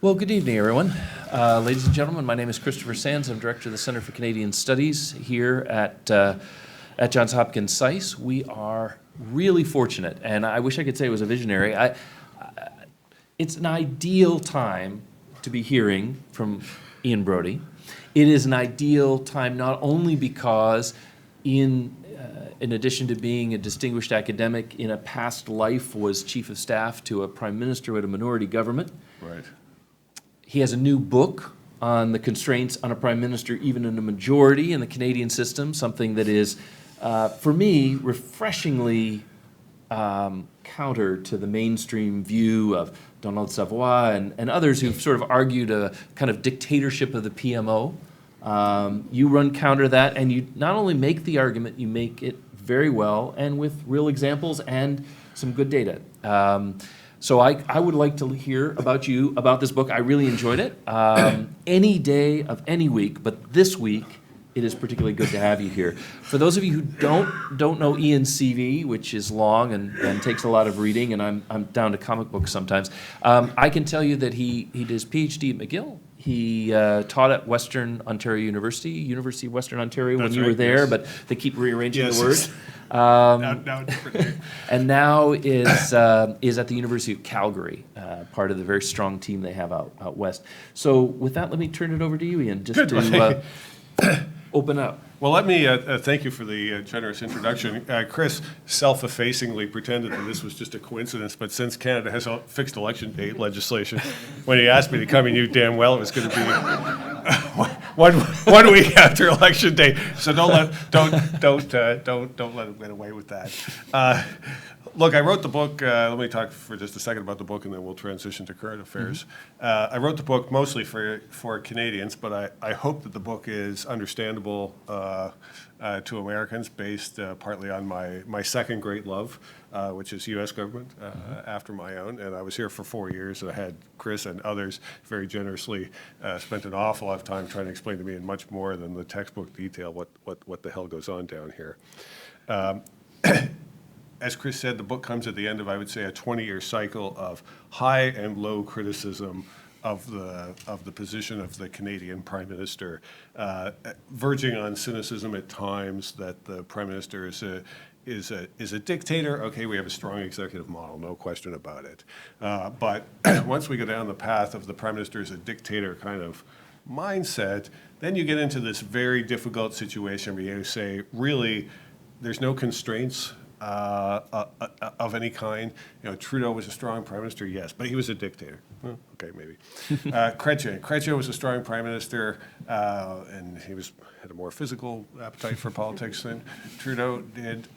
Well, good evening, everyone. Ladies and gentlemen, my name is Christopher Sands. I'm Director of the Center for Canadian Studies here at Johns Hopkins SAIS. We are really fortunate, and I wish I could say it was a visionary. It's an ideal time to be hearing from Ian Brodie. It is an ideal time not only because Ian, in addition to being a distinguished academic, in a past life was Chief of Staff to a Prime Minister with a minority government. Right. He has a new book on the constraints on a prime minister, even in a majority in the Canadian system, something that is, for me, refreshingly counter to the mainstream view of Donald Savoy and others who've sort of argued a kind of dictatorship of the PMO. You run counter to that, and you not only make the argument, you make it very well and with real examples and some good data. So I would like to hear about you, about this book. I really enjoyed it. Any day of any week, but this week, it is particularly good to have you here. For those of you who don't know Ian's CV, which is long and takes a lot of reading, and I'm down to comic books sometimes, I can tell you that he did his PhD at McGill. He taught at Western Ontario University of Western Ontario. That's when you were there, yes. But they keep rearranging the words. Now different. And now is at the University of Calgary, part of the very strong team they have out west. So with that, let me turn it over to you, Ian, just to open up. Well, let me thank you for the generous introduction. Chris self-effacingly pretended that this was just a coincidence, but since Canada has a fixed election date legislation, when he asked me to come, he knew damn well it was going to be one week after election day. So don't let him get away with that. Look, I wrote the book. Let me talk for just a second about the book, and then we'll transition to current affairs. I wrote the book mostly for Canadians, but I hope that the book is understandable to Americans, based partly on my second great love, which is U.S. government, after my own. And I was here for 4 years, and I had Chris and others very generously spent an awful lot of time trying to explain to me in much more than the textbook detail what the hell goes on down here. As Chris said, the book comes at the end of, I would say, a 20-year cycle of high and low criticism of the position of the Canadian Prime Minister, verging on cynicism at times that the Prime Minister is a dictator. Okay, we have a strong executive model, no question about it. But once we go down the path of the Prime Minister as a dictator kind of mindset, then you get into this very difficult situation where you say, really, there's no constraints of any kind. You know, Trudeau was a strong prime minister, yes, but he was a dictator. Well, okay, maybe. Chrétien was a strong prime minister, and he had a more physical appetite for politics than Trudeau did.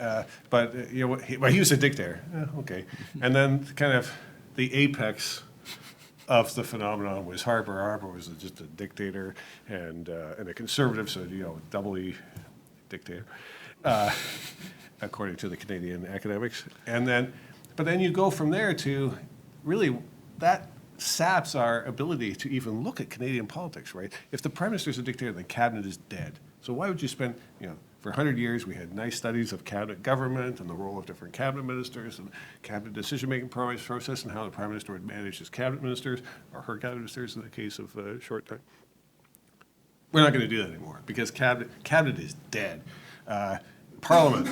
But you know, he was a dictator. Okay, and then kind of the apex of the phenomenon was Harper. Harper was just a dictator and a conservative, so doubly dictator. According to the Canadian academics. But then you go from there to really that saps our ability to even look at Canadian politics, right? If the Prime Minister is a dictator, the cabinet is dead. So why would you spend, for 100 years we had nice studies of cabinet government and the role of different cabinet ministers and cabinet decision-making process and how the Prime Minister would manage his cabinet ministers or her cabinet ministers in the case of short time. We're not going to do that anymore because cabinet is dead. Parliament.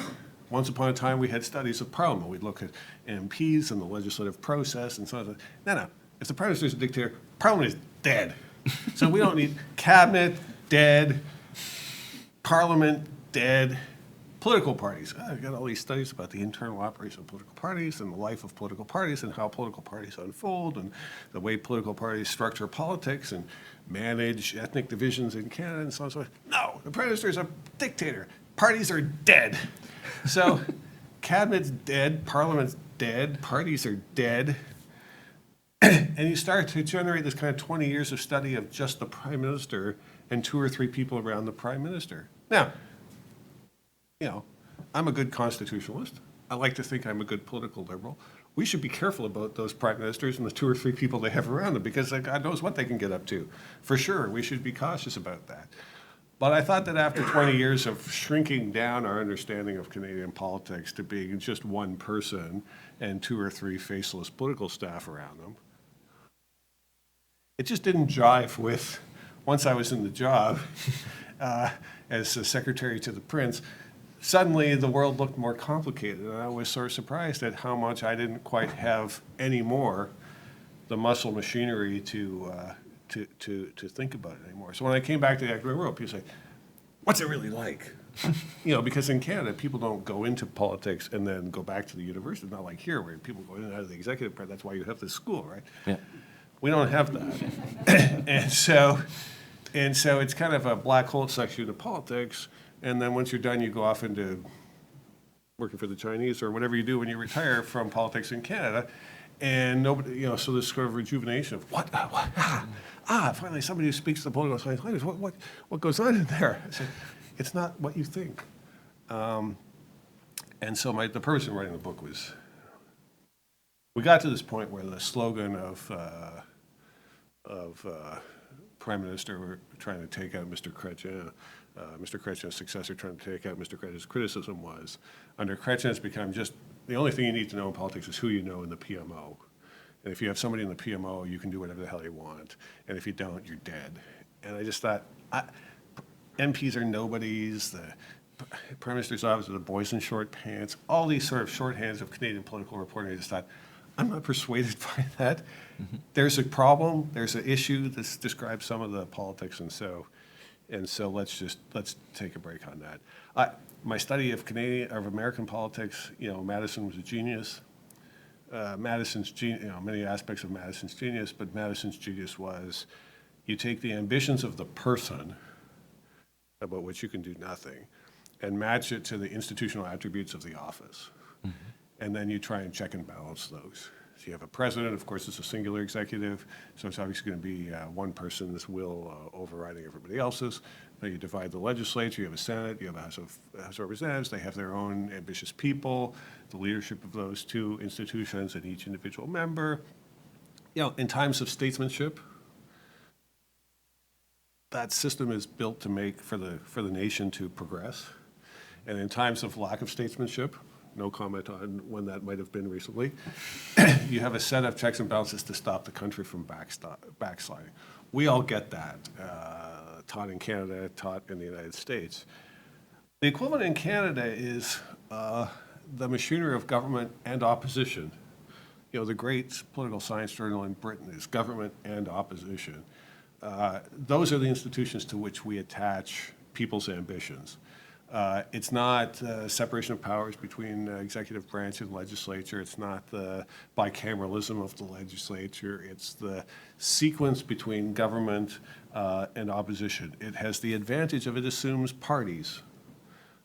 Once upon a time, we had studies of Parliament. We'd look at MPs and the legislative process and so on. No. If the Prime Minister is a dictator, Parliament is dead. So we don't need cabinet, dead, Parliament, dead, political parties. I've got all these studies about the internal operation of political parties and the life of political parties and how political parties unfold and the way political parties structure politics and manage ethnic divisions in Canada and so on and so forth. No, the Prime Minister is a dictator. Parties are dead. So cabinet's dead, Parliament's dead, parties are dead. And you start to generate this kind of 20 years of study of just the Prime Minister and 2 or 3 people around the Prime Minister. Now, I'm a good constitutionalist. I like to think I'm a good political liberal. We should be careful about those prime ministers and the 2 or 3 people they have around them because God knows what they can get up to. For sure, we should be cautious about that. But I thought that after 20 years of shrinking down our understanding of Canadian politics to being just one person and 2 or 3 faceless political staff around them, it just didn't jive with, once I was in the job as a secretary to the prince, suddenly the world looked more complicated. And I was sort of surprised at how much I didn't quite have anymore the muscle machinery to think about it anymore. So when I came back to the academic world, people say, what's it really like? Because in Canada, people don't go into politics and then go back to the university. Not like here, where people go in and out of the executive part. That's why you have this school, right? Yeah. We don't have that. and so it's kind of a black hole section of politics. And then once you're done, you go off into working for the Chinese or whatever you do when you retire from politics in Canada. And nobody, so this sort of rejuvenation of finally somebody who speaks the political science language. What goes on in there? I said, it's not what you think. And so the purpose of writing the book was, we got to this point where the slogan of Prime Minister trying to take out Mr. Chrétien, Mr. Chrétien's successor trying to take out Mr. Chrétien's criticism was, under Chrétien it's become just, the only thing you need to know in politics is who you know in the PMO. And if you have somebody in the PMO, you can do whatever the hell you want. And if you don't, you're dead. And I just thought, MPs are nobodies, the Prime Minister's office are the boys in short pants, all these sort of shorthands of Canadian political reporting. I just thought, I'm not persuaded by that. Mm-hmm. There's a problem, there's an issue. This describes some of the politics, and so let's take a break on that. My study of American politics, Madison was a genius. Many aspects of Madison's genius, but Madison's genius was, you take the ambitions of the person, about which you can do nothing, and match it to the institutional attributes of the office. Mm-hmm. And then you try and check and balance those. So you have a president, of course, it's a singular executive, so it's obviously going to be one person's will overriding everybody else's. Then you divide the legislature, you have a Senate, you have a House of Representatives, they have their own ambitious people, the leadership of those two institutions and each individual member. In times of statesmanship, that system is built to make for the nation to progress. And in times of lack of statesmanship, no comment on when that might have been recently, you have a set of checks and balances to stop the country from backsliding. We all get that, taught in Canada, taught in the United States. The equivalent in Canada is the machinery of government and opposition. The great political science journal in Britain is Government and Opposition. Those are the institutions to which we attach people's ambitions. It's not separation of powers between executive branch and legislature. It's not the bicameralism of the legislature. It's the sequence between government and opposition. It has the advantage of it assumes parties.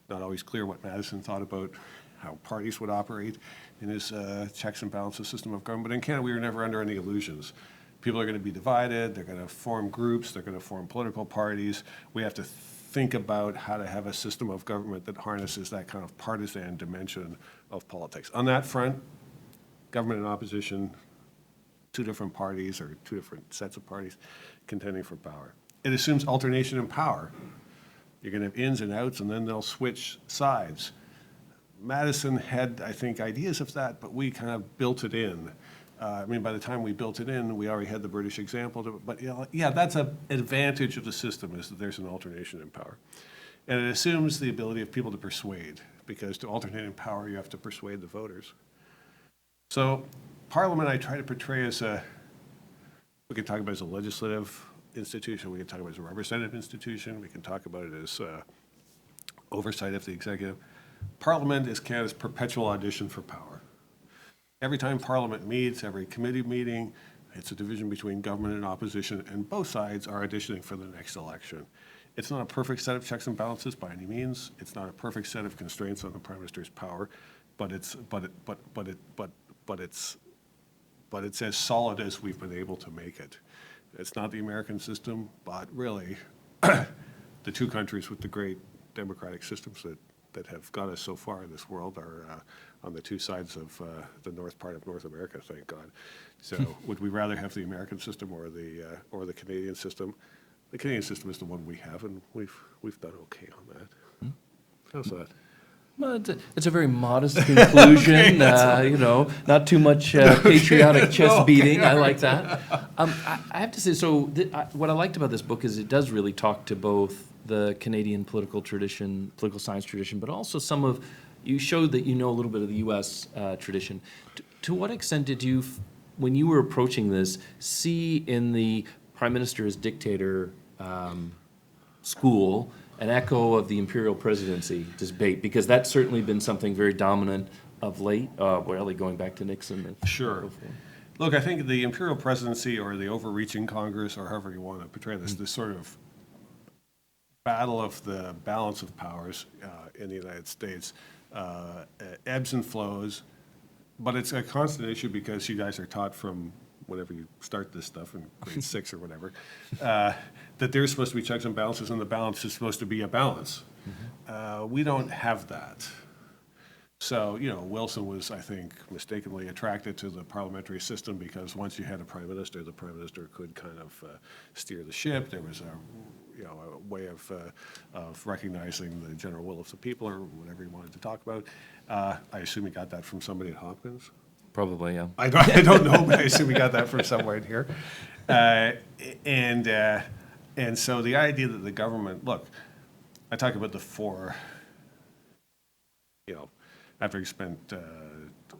Not always clear what Madison thought about how parties would operate in his checks and balances system of government. But in Canada, we were never under any illusions. People are going to be divided. They're going to form groups. They're going to form political parties. We have to think about how to have a system of government that harnesses that kind of partisan dimension of politics. On that front, government and opposition, two different parties or two different sets of parties contending for power. It assumes alternation in power. You're going to have ins and outs, and then they'll switch sides. Madison had, I think, ideas of that, but we kind of built it in. By the time we built it in, we already had the British example. But that's an advantage of the system, is that there's an alternation in power. And it assumes the ability of people to persuade, because to alternate in power, you have to persuade the voters. So Parliament I try to portray as we can talk about it as a legislative institution, we can talk about it as a representative institution, we can talk about it as oversight of the executive. Parliament is Canada's perpetual audition for power. Every time Parliament meets, every committee meeting, it's a division between government and opposition, and both sides are auditioning for the next election. It's not a perfect set of checks and balances by any means. It's not a perfect set of constraints on the Prime Minister's power, but it's as solid as we've been able to make it. It's not the American system, but really, the two countries with the great democratic systems that have got us so far in this world are on the two sides of the north part of North America, thank God. So would we rather have the American system or the Canadian system? The Canadian system is the one we have, and we've done okay on that. How's that? Well, it's a very modest conclusion, not too much patriotic chest beating. I like that. I have to say, what I liked about this book is it does really talk to both the Canadian political science tradition, but also you showed that you know a little bit of the U.S. Tradition. To what extent did you, when you were approaching this, see in the Prime Minister as dictator school an echo of the Imperial Presidency debate? Because that's certainly been something very dominant of late, going back to Nixon. Sure. Look, I think the Imperial Presidency or the overreaching Congress, or however you want to portray this sort of battle of the balance of powers in the United States ebbs and flows, but it's a constant issue because you guys are taught from whenever you start this stuff in grade 6 or whatever, that there's supposed to be checks and balances, and the balance is supposed to be a balance. We don't have that. So, Wilson was, I think, mistakenly attracted to the parliamentary system because once you had a prime minister, the prime minister could kind of steer the ship. There was a way of recognizing the general will of the people, or whatever you wanted to talk about. I assume he got that from somebody at Hopkins. Probably, yeah. I don't know, but I assume we got that from somewhere in here. And so the idea that the government, look, I talk about the four, after you spent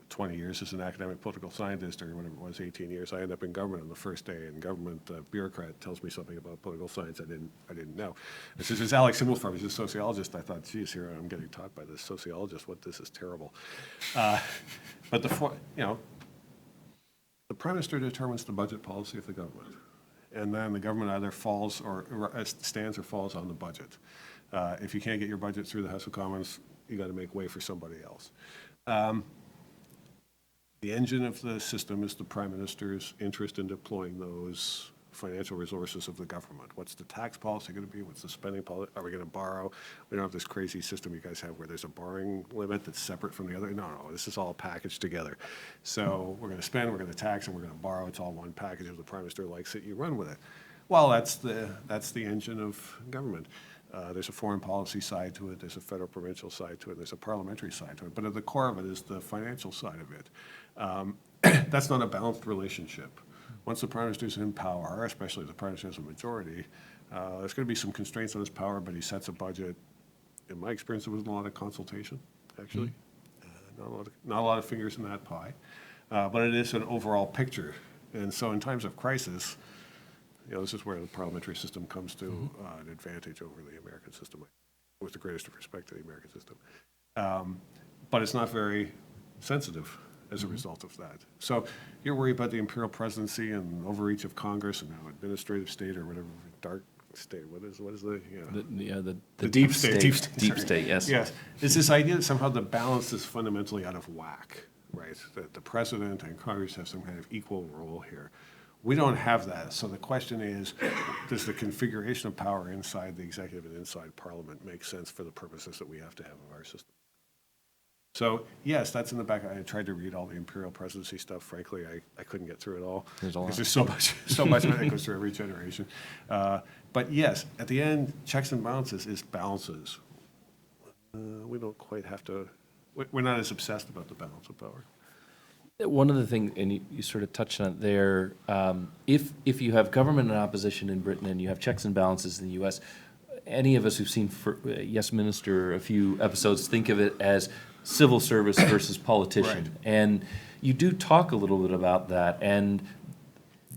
20 years as an academic political scientist, or whatever it was, 18 years, I end up in government on the first day, and government bureaucrat tells me something about political science I didn't know. And since it's Alex Himmelfarb, he's a sociologist, I thought, geez, here I'm getting taught by this sociologist, this is terrible. But the prime minister determines the budget policy of the government, and then the government either stands or falls on the budget. If you can't get your budget through the House of Commons, you got to make way for somebody else. The engine of the system is the prime minister's interest in deploying those financial resources of the government. What's the tax policy going to be? What's the spending policy? Are we going to borrow? We don't have this crazy system you guys have where there's a borrowing limit that's separate from the other. No, this is all packaged together. So we're going to spend, we're going to tax, and we're going to borrow. It's all one package. If the prime minister likes it, you run with it. Well, that's the engine of government. There's a foreign policy side to it, there's a federal provincial side to it, there's a parliamentary side to it, but at the core of it is the financial side of it. That's not a balanced relationship. Once the prime minister's in power, especially if the prime minister has a majority, there's going to be some constraints on his power, but he sets a budget. In my experience, there wasn't a lot of consultation, actually. Not a lot of fingers in that pie, but it is an overall picture. And so in times of crisis, this is where the parliamentary system comes to an advantage over the American system, with the greatest of respect to the American system. But it's not very sensitive as a result of that. So you're worried about the Imperial Presidency and overreach of Congress and now administrative state, or whatever, dark state, what is the deep state. Deep Sorry. state, yes. Yes. It's this idea that somehow the balance is fundamentally out of whack, right? That the president and Congress have some kind of equal role here. We don't have that. So the question is, does the configuration of power inside the executive and inside Parliament make sense for the purposes that we have to have of our system? So yes, that's in the back. I tried to read all the Imperial Presidency stuff. Frankly, I couldn't get through it all. There's so much that goes through every generation. But yes, at the end, checks and balances is balances. We don't quite have to. We're not as obsessed about the balance of power. One of the things, and you sort of touched on it there, if you have government and opposition in Britain and you have checks and balances in the U.S., any of us who've seen Yes Minister a few episodes think of it as civil service versus politician. Right. And you do talk a little bit about that, and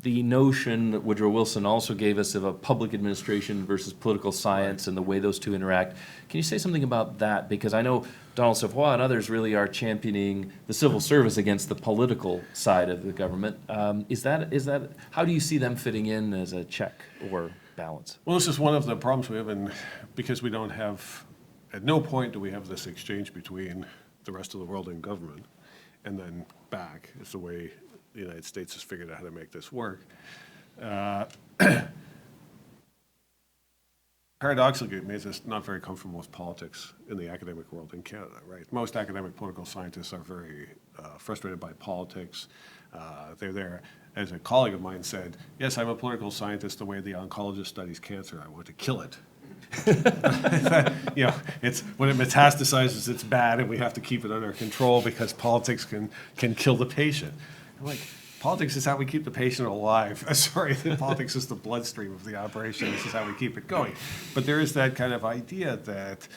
the notion that Woodrow Wilson also gave us of a public administration versus political science and the way those two interact. Can you say something about that? Because I know Donald Savoy and others really are championing the civil service against the political side of the government. Is that how do you see them fitting in as a check or balance? Well, this is one of the problems we have, because we don't have, at no point do we have this exchange between the rest of the world and government, and then back. It's the way the United States has figured out how to make this work. Paradoxically, it makes us not very comfortable with politics in the academic world in Canada, right? Most academic political scientists are very frustrated by politics. They're there. As a colleague of mine said, yes, I'm a political scientist the way the oncologist studies cancer. I want to kill it. You know, it's when it metastasizes, it's bad, and we have to keep it under control because politics can kill the patient. I'm like, politics is how we keep the patient alive. Sorry, politics is the bloodstream of the operation. This is how we keep it going. But there is that kind of idea that,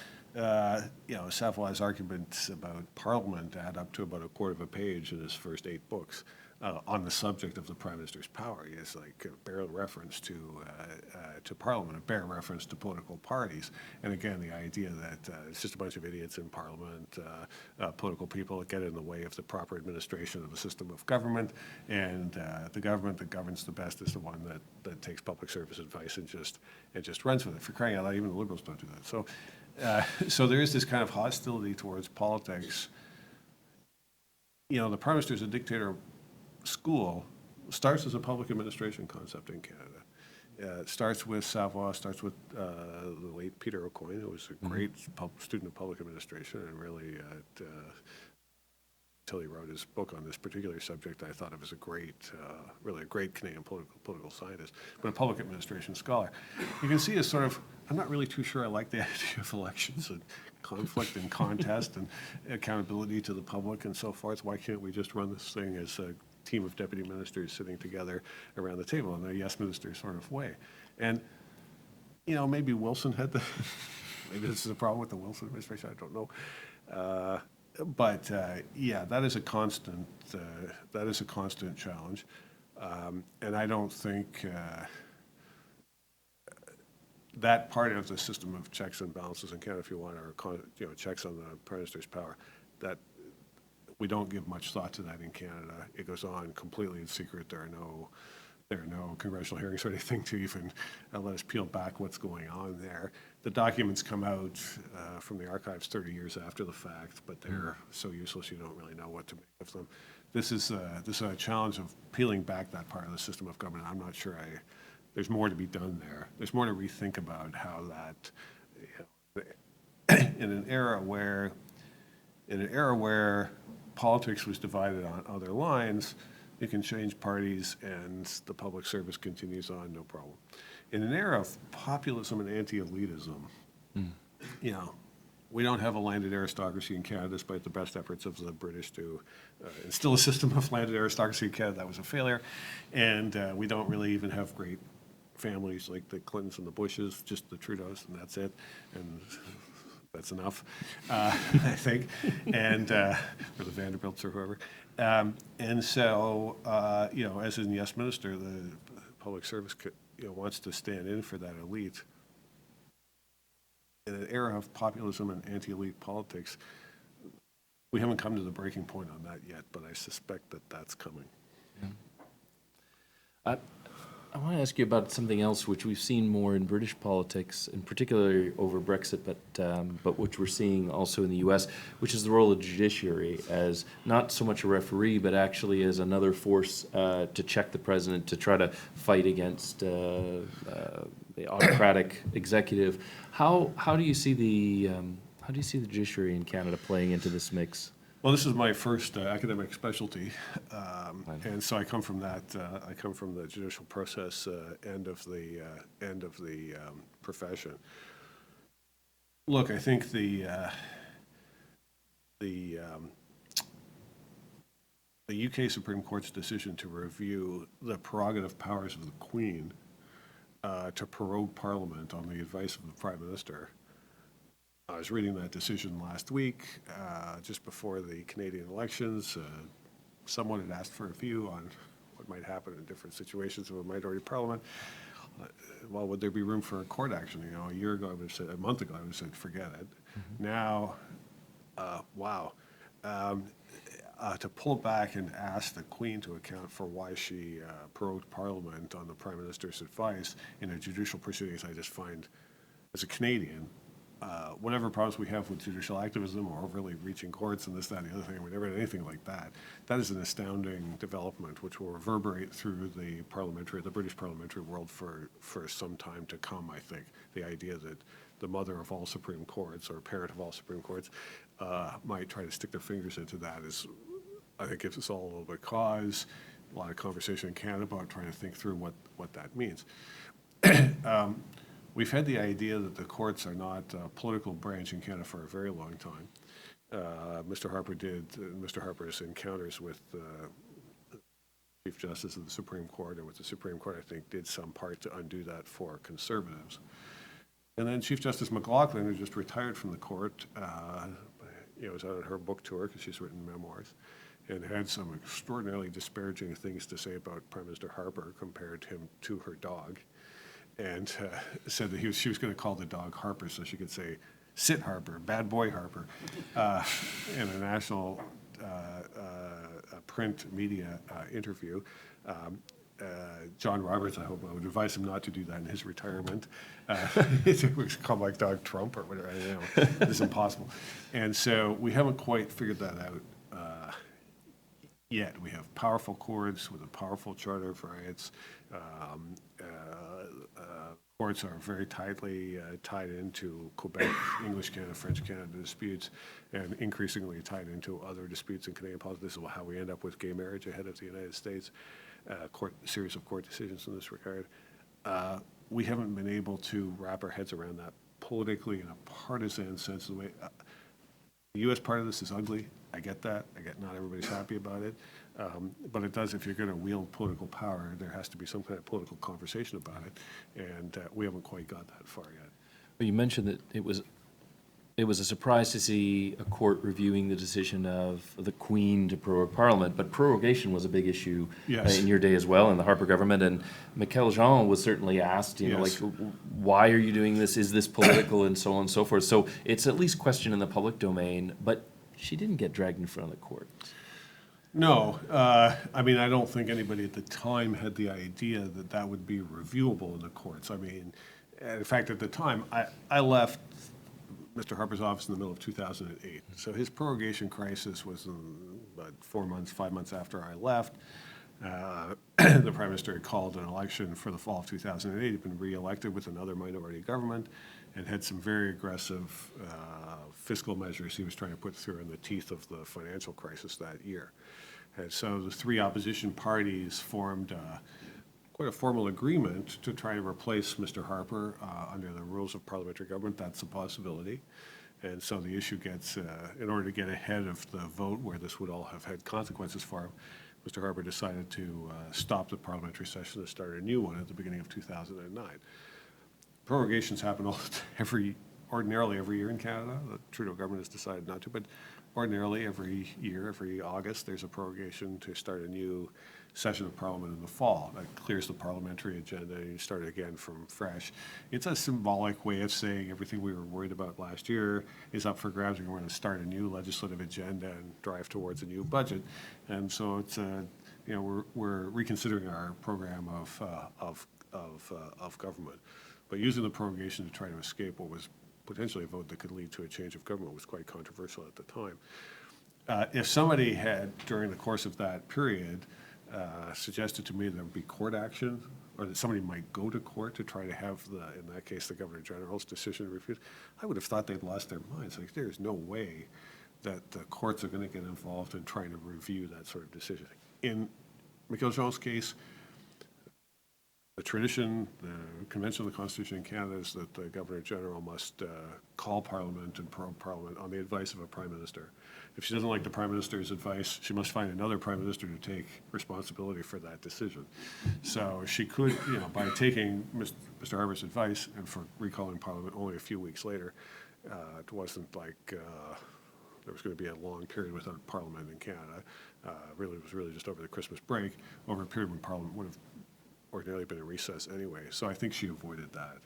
you know, Savoy's arguments about Parliament add up to about a quarter of a page in his first 8 books on the subject of the Prime Minister's power. It's like a bare reference to Parliament, a bare reference to political parties. And again, the idea that it's just a bunch of idiots in Parliament, political people that get in the way of the proper administration of a system of government, and the government that governs the best is the one that takes public service advice and just runs with it. For crying out loud, even the Liberals don't do that. So there is this kind of hostility towards politics. You know, the Prime Minister is a dictator school starts as a public administration concept in Canada. It starts with Savoy, starts with the late Peter O'Coin, who was a great student of public administration, and really, until he wrote his book on this particular subject, I thought of as a great, really a great Canadian political scientist, but a public administration scholar. You can see as sort of, I'm not really too sure I like the idea of elections and conflict and contest and accountability to the public and so forth. Why can't we just run this thing as a team of deputy ministers sitting together around the table in a yes minister sort of way? And, you know, maybe Wilson had the, maybe this is a problem with the Wilson administration, I don't know. But yeah, that is a constant challenge. And I don't think that part of the system of checks and balances in Canada, if you want, or checks on the Prime Minister's power, that we don't give much thought to that in Canada. It goes on completely in secret. There are no congressional hearings or anything to even let us peel back what's going on there. The documents come out from the archives 30 years after the fact, but they're so useless you don't really know what to make of them. This is a challenge of peeling back that part of the system of government. I'm not sure there's more to be done there. There's more to rethink about how that, you know, in an era where politics was divided on other lines, you can change parties and the public service continues on, no problem. In an era of populism and anti-elitism, you know, we don't have a landed aristocracy in Canada, despite the best efforts of the British to instill a system of landed aristocracy in Canada. That was a failure. And we don't really even have great families like the Clintons and the Bushes, just the Trudeaus, and that's it. And that's enough, I think, and or the Vanderbilts or whoever. And so, you know, as in Yes Minister, the public service, you know, wants to stand in for that elite. In an era of populism and anti-elite politics, we haven't come to the breaking point on that yet, but I suspect that that's coming. Yeah. I want to ask you about something else which we've seen more in British politics, and particularly over Brexit, but which we're seeing also in the U.S., which is the role of the judiciary as not so much a referee, but actually as another force to check the president, to try to fight against the autocratic executive. How do you see the judiciary in Canada playing into this mix? Well, this is my first academic specialty, and so I come from that. I come from the judicial process end of the profession. Look, I think the UK Supreme Court's decision to review the prerogative powers of the Queen to prorogue Parliament on the advice of the Prime Minister. I was reading that decision last week, just before the Canadian elections. Someone had asked for a view on what might happen in different situations of a minority parliament. Well, would there be room for a court action? You know, a year ago, I would have said, a month ago, I would have said, forget it. Mm-hmm. Now, wow. To pull back and ask the Queen to account for why she prorogued Parliament on the Prime Minister's advice in a judicial proceedings, I just find, as a Canadian, whatever problems we have with judicial activism or overly reaching courts and this, that, and the other thing, we never had anything like that. That is an astounding development which will reverberate through the British parliamentary world for some time to come, I think. The idea that the mother of all Supreme Courts or parent of all Supreme Courts might try to stick their fingers into that is, I think, gives us all a little bit of cause. A lot of conversation in Canada about trying to think through what that means. we've had the idea that the courts are not a political branch in Canada for a very long time. Mr. Harper's encounters with Chief Justice of the Supreme Court and with the Supreme Court, I think, did some part to undo that for conservatives. And then Chief Justice McLaughlin, who just retired from the court, was out on her book tour because she's written memoirs, and had some extraordinarily disparaging things to say about Prime Minister Harper, compared him to her dog, and said that she was going to call the dog Harper so she could say, "Sit Harper, bad boy Harper," in a national print media interview. John Roberts, I hope I would advise him not to do that in his retirement. It was called like Dog Trump or whatever. I don't know. It's impossible. And so we haven't quite figured that out yet. We have powerful courts with a powerful charter of rights. Courts are very tightly tied into Quebec, English Canada, French Canada disputes, and increasingly tied into other disputes in Canadian politics. This is how we end up with gay marriage ahead of the United States. Series of court decisions in this regard. We haven't been able to wrap our heads around that politically in a partisan sense. The way the U.S. part of this is ugly. I get that. I get not everybody's happy about it. But it does, if you're going to wield political power, there has to be some kind of political conversation about it. And we haven't quite got that far yet. Well, you mentioned that it was a surprise to see a court reviewing the decision of the Queen to prorogue Parliament, but prorogation was a big issue Yes. in your day as well, in the Harper government. And Michael Jean was certainly asked, Yes. why are you doing this? Is this political? And so on and so forth. So it's at least questioned in the public domain, but she didn't get dragged in front of the court. No, I mean, I don't think anybody at the time had the idea that that would be reviewable in the courts. I mean, in fact, at the time, I left Mr. Harper's office in the middle of 2008. So his prorogation crisis was about 5 months after I left. The Prime Minister had called an election for the fall of 2008. He'd been re-elected with another minority government and had some very aggressive fiscal measures he was trying to put through in the teeth of the financial crisis that year. And so the three opposition parties formed quite a formal agreement to try to replace Mr. Harper under the rules of parliamentary government. That's a possibility. And so the issue gets, in order to get ahead of the vote where this would all have had consequences for him, Mr. Harper decided to stop the parliamentary session and start a new one at the beginning of 2009. Prorogations happen ordinarily every year in Canada. The Trudeau government has decided not to, but ordinarily every year, every August, there's a prorogation to start a new session of Parliament in the fall. That clears the parliamentary agenda and you start again from fresh. It's a symbolic way of saying everything we were worried about last year is up for grabs. We're going to start a new legislative agenda and drive towards a new budget. And so it's we're reconsidering our program of government. But using the prorogation to try to escape what was potentially a vote that could lead to a change of government was quite controversial at the time. If somebody had, during the course of that period, suggested to me there would be court action, or that somebody might go to court to try to have, in that case, the Governor General's decision refused, I would have thought they'd lost their minds. Like, there's no way that the courts are going to get involved in trying to review that sort of decision. In Michael Jean's case, the tradition, the Convention of the Constitution in Canada is that the Governor General must call Parliament and probe Parliament on the advice of a Prime Minister. If she doesn't like the Prime Minister's advice, she must find another Prime Minister to take responsibility for that decision. So she could, by taking Mr. Harper's advice and for recalling Parliament only a few weeks later, it wasn't like there was going to be a long period without Parliament in Canada. It was really just over the Christmas break, over a period when Parliament would have ordinarily been in recess anyway. So I think she avoided that.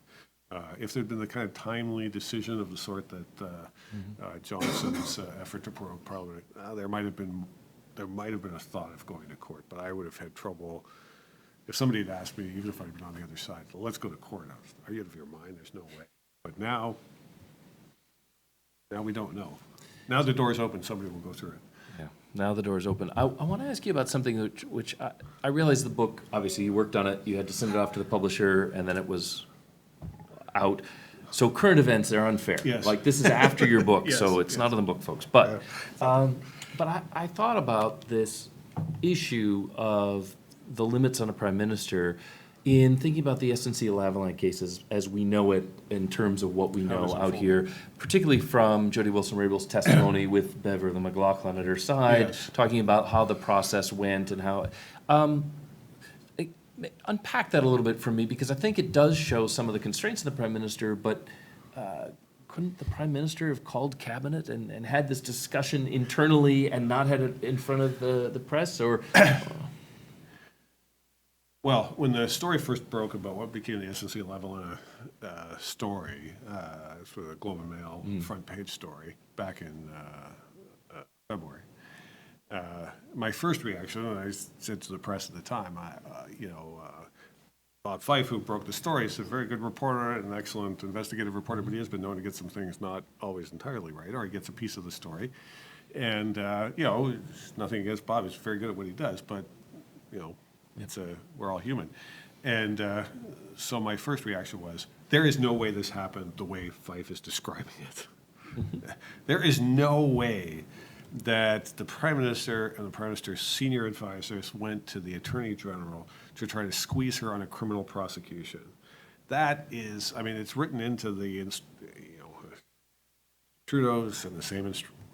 If there'd been the kind of timely decision of the sort that Johnson's effort to prorogue Parliament, there might have been a thought of going to court, but I would have had trouble. If somebody had asked me, even if I'd been on the other side, well, let's go to court. Are you out of your mind? There's no way. But now we don't know. Now the door's open, somebody will go through it. Yeah, now the door's open. I want to ask you about something which I realize the book, obviously you worked on it, you had to send it off to the publisher, and then it was out. So current events are unfair. Yes. Like, this is after your book, Yes, so it's not in the book, folks. But I thought about this issue of the limits on a prime minister in thinking about the SNC-Lavalin cases as we know it in terms of what we How does know it out unfold? here, particularly from Jody Wilson-Rayboul's testimony with Beverly McLaughlin at her side, Yes. talking about how the process went and how, eh, unpack that a little bit for me, because I think it does show some of the constraints of the Prime Minister, but couldn't the Prime Minister have called Cabinet and had this discussion internally and not had it in front of the press, or? Well, when the story first broke about what became the SNC-Lavalin story, it's for the Globe and Mail front page story back in February, my first reaction, and I said to the press at the time, Bob Fife, who broke the story, is a very good reporter and an excellent investigative reporter, but he has been known to get some things not always entirely right, or he gets a piece of the story. And, nothing against Bob, he's very good at what he does, but, we're all human. And so my first reaction was, there is no way this happened the way Fife is describing it. There is no way that the Prime Minister and the Prime Minister's senior advisors went to the Attorney General to try to squeeze her on a criminal prosecution. That is, it's written into the, Trudeau's and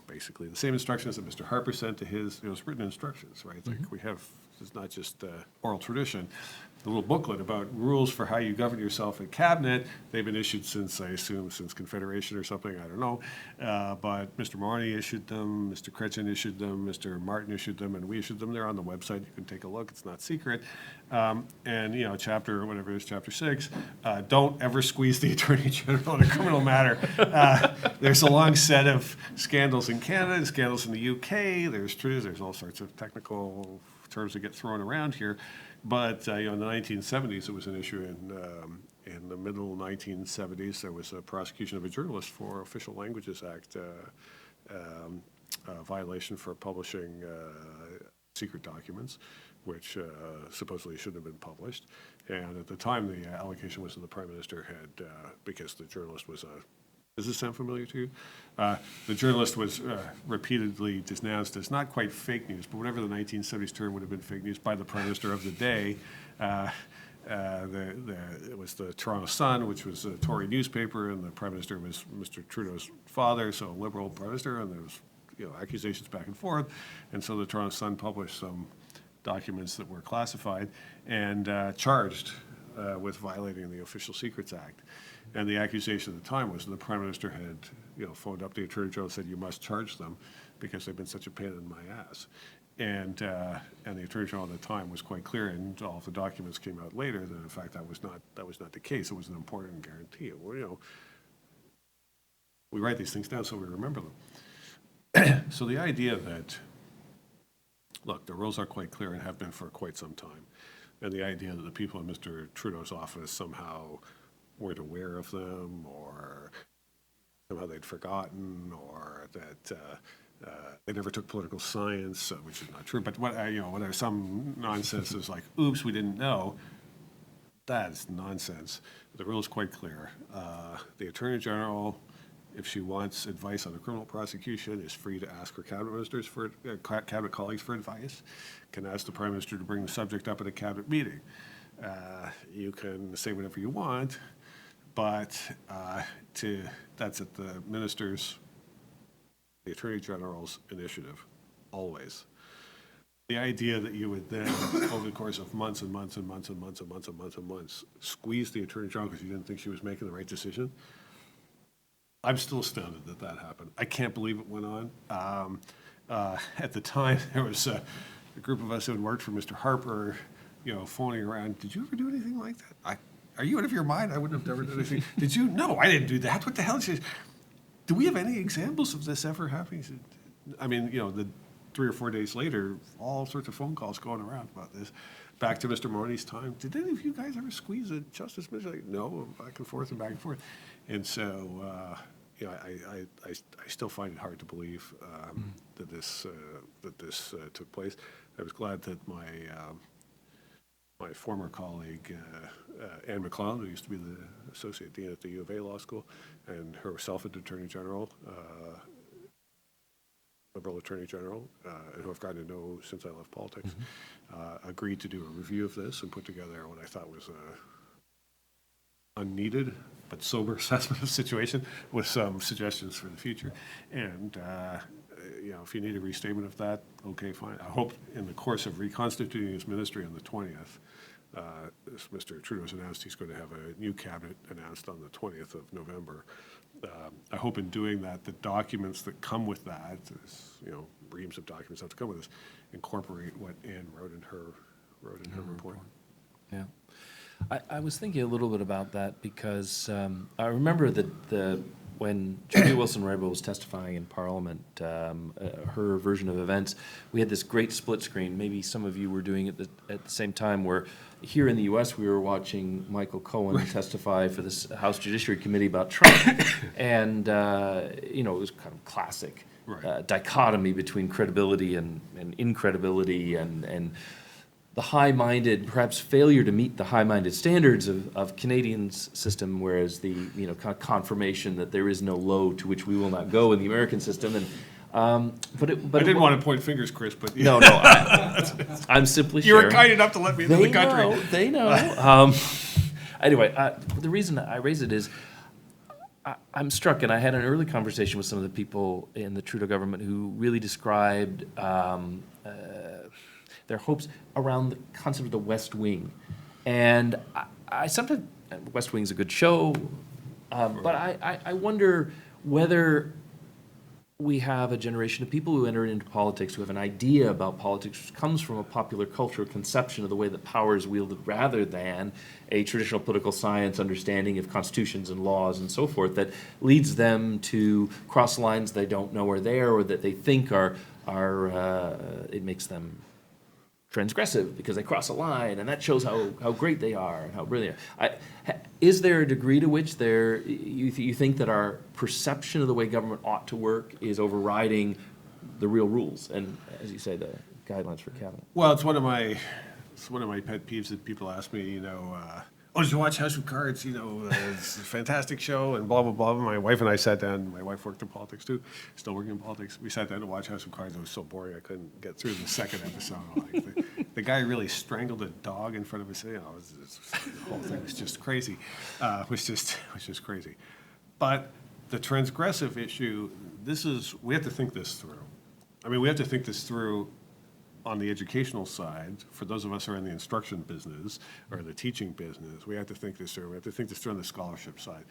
basically the same instructions that Mr. Harper sent to his, it's written instructions, right? Like we have, it's not just oral tradition. The little booklet about rules for how you govern yourself in cabinet, they've been issued since, I assume, since Confederation or something, I don't know. But Mr. Marnie issued them, Mr. Chrétien issued them, Mr. Martin issued them, and we issued them. They're on the website. You can take a look. It's not secret. Chapter, whatever it is, chapter 6, don't ever squeeze the Attorney General in a criminal matter. There's a long set of scandals in Canada, scandals in the UK. There's all sorts of technical terms that get thrown around here. But in the 1970s, it was an issue. In the middle 1970s, there was a prosecution of a journalist for Official Languages Act violation for publishing secret documents, which supposedly shouldn't have been published. And at the time, the allegation was that the Prime Minister had, because the journalist was a does this sound familiar to you? The journalist was repeatedly denounced as not quite fake news, but whatever the 1970s term would have been fake news by the Prime Minister of the day. It was the Toronto Sun, which was a Tory newspaper, and the Prime Minister was Mr. Trudeau's father, so a Liberal Prime Minister, and there was accusations back and forth. And so the Toronto Sun published some documents that were classified and charged with violating the Official Secrets Act. And the accusation at the time was that the Prime Minister had, phoned up the Attorney General and said, "You must charge them because they've been such a pain in my ass." And the Attorney General at the time was quite clear, and all of the documents came out later that in fact that was not the case. It was an important guarantee. Well, we write these things down so we remember them. So the idea that, look, the rules are quite clear and have been for quite some time, and the idea that the people in Mr. Trudeau's office somehow weren't aware of them, or somehow they'd forgotten, or that they never took political science, which is not true. But whatever, some nonsense is like, "Oops, we didn't know." That's nonsense. The rule is quite clear. The Attorney General, if she wants advice on a criminal prosecution, is free to ask her cabinet colleagues for advice. Can ask the Prime Minister to bring the subject up at a cabinet meeting. You can say whatever you want. But that's at the minister's, the Attorney General's initiative, always. The idea that you would then, over the course of months and months and months and months and months and months and months, squeeze the Attorney General because you didn't think she was making the right decision, I'm still astounded that that happened. I can't believe it went on. At the time, there was a group of us who had worked for Mr. Harper, phoning around. Did you ever do anything like that? Are you out of your mind? I wouldn't have ever done anything. Did you? No, I didn't do that. What the hell? Do we have any examples of this ever happening? The 3 or 4 days later, all sorts of phone calls going around about this. Back to Mr. Marnie's time. Did any of you guys ever squeeze a justice minister? Like, no, back and forth and back and forth. And so, I still find it hard to believe that this took place. I was glad that my former colleague, Anne McLeod, who used to be the Associate Dean at the U of A Law School, and herself at the Attorney General, Liberal Attorney General, and who I've gotten to know since I left politics, agreed to do a review of this and put together what I thought was a unneeded but sober assessment of the situation with some suggestions for the future. And if you need a restatement of that, okay, fine. I hope in the course of reconstituting his ministry on the 20th, as Mr. Trudeau's announced, he's going to have a new cabinet announced on the 20th of November. I hope in doing that, the documents that come with that, reams of documents have to come with this, incorporate what Anne wrote in her report. Yeah. I was thinking a little bit about that because I remember that when Julia Wilson-Raybould was testifying in Parliament, her version of events, we had this great split screen. Maybe some of you were doing it at the same time, where here in the U.S. we were watching Michael Cohen testify for this House Judiciary Committee about Trump, and it was kind of classic dichotomy between credibility and incredibility, and the high-minded, perhaps failure to meet the high-minded standards of Canadians' system, whereas the kind of confirmation that there is no low to which we will not go in the American system. And but I didn't want to point fingers, Chris, but no, I'm simply you sharing. were kind enough to let me into the country. They know. Anyway, the reason I raise it is I'm struck, and I had an early conversation with some of the people in the Trudeau government who really described their hopes around the concept of the West Wing. And I sometimes, West Wing's a good show, but I wonder whether we have a generation of people who enter into politics who have an idea about politics which comes from a popular cultural conception of the way that power is wielded rather than a traditional political science understanding of constitutions and laws and so forth, that leads them to cross lines they don't know are there, or that they think are it makes them transgressive because they cross a line, and that shows how great they are and how brilliant. Is there a degree to which you think that our perception of the way government ought to work is overriding the real rules and, as you say, the guidelines for cabinet? Well, it's one of my pet peeves that people ask me, oh, did you watch House of Cards? It's a fantastic show, and blah, blah, blah. My wife and I sat down. My wife worked in politics, too, still working in politics. We sat down to watch House of Cards. It was so boring, I couldn't get through the second episode. The guy really strangled a dog in front of us. The whole thing was just crazy. Was just crazy. But the transgressive issue, we have to think this through. I mean, we have to think this through on the educational side. For those of us who are in the instruction business or the teaching business, we have to think this through. We have to think this through on the scholarship side.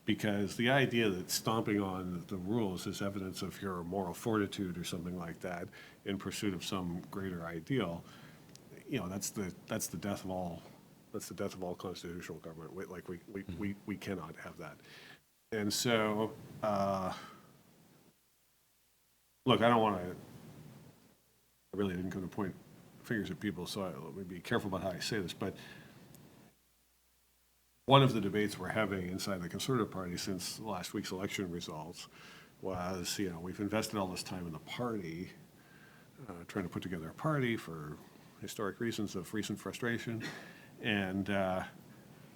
Because the idea that stomping on the rules is evidence of your moral fortitude or something like that in pursuit of some greater ideal, that's the death of all constitutional government. We cannot have that. And so, look, I really didn't come to point fingers at people, so let me be careful about how I say this, but one of the debates we're having inside the Conservative Party since last week's election results was, we've invested all this time in the party, trying to put together a party for historic reasons of recent frustration, and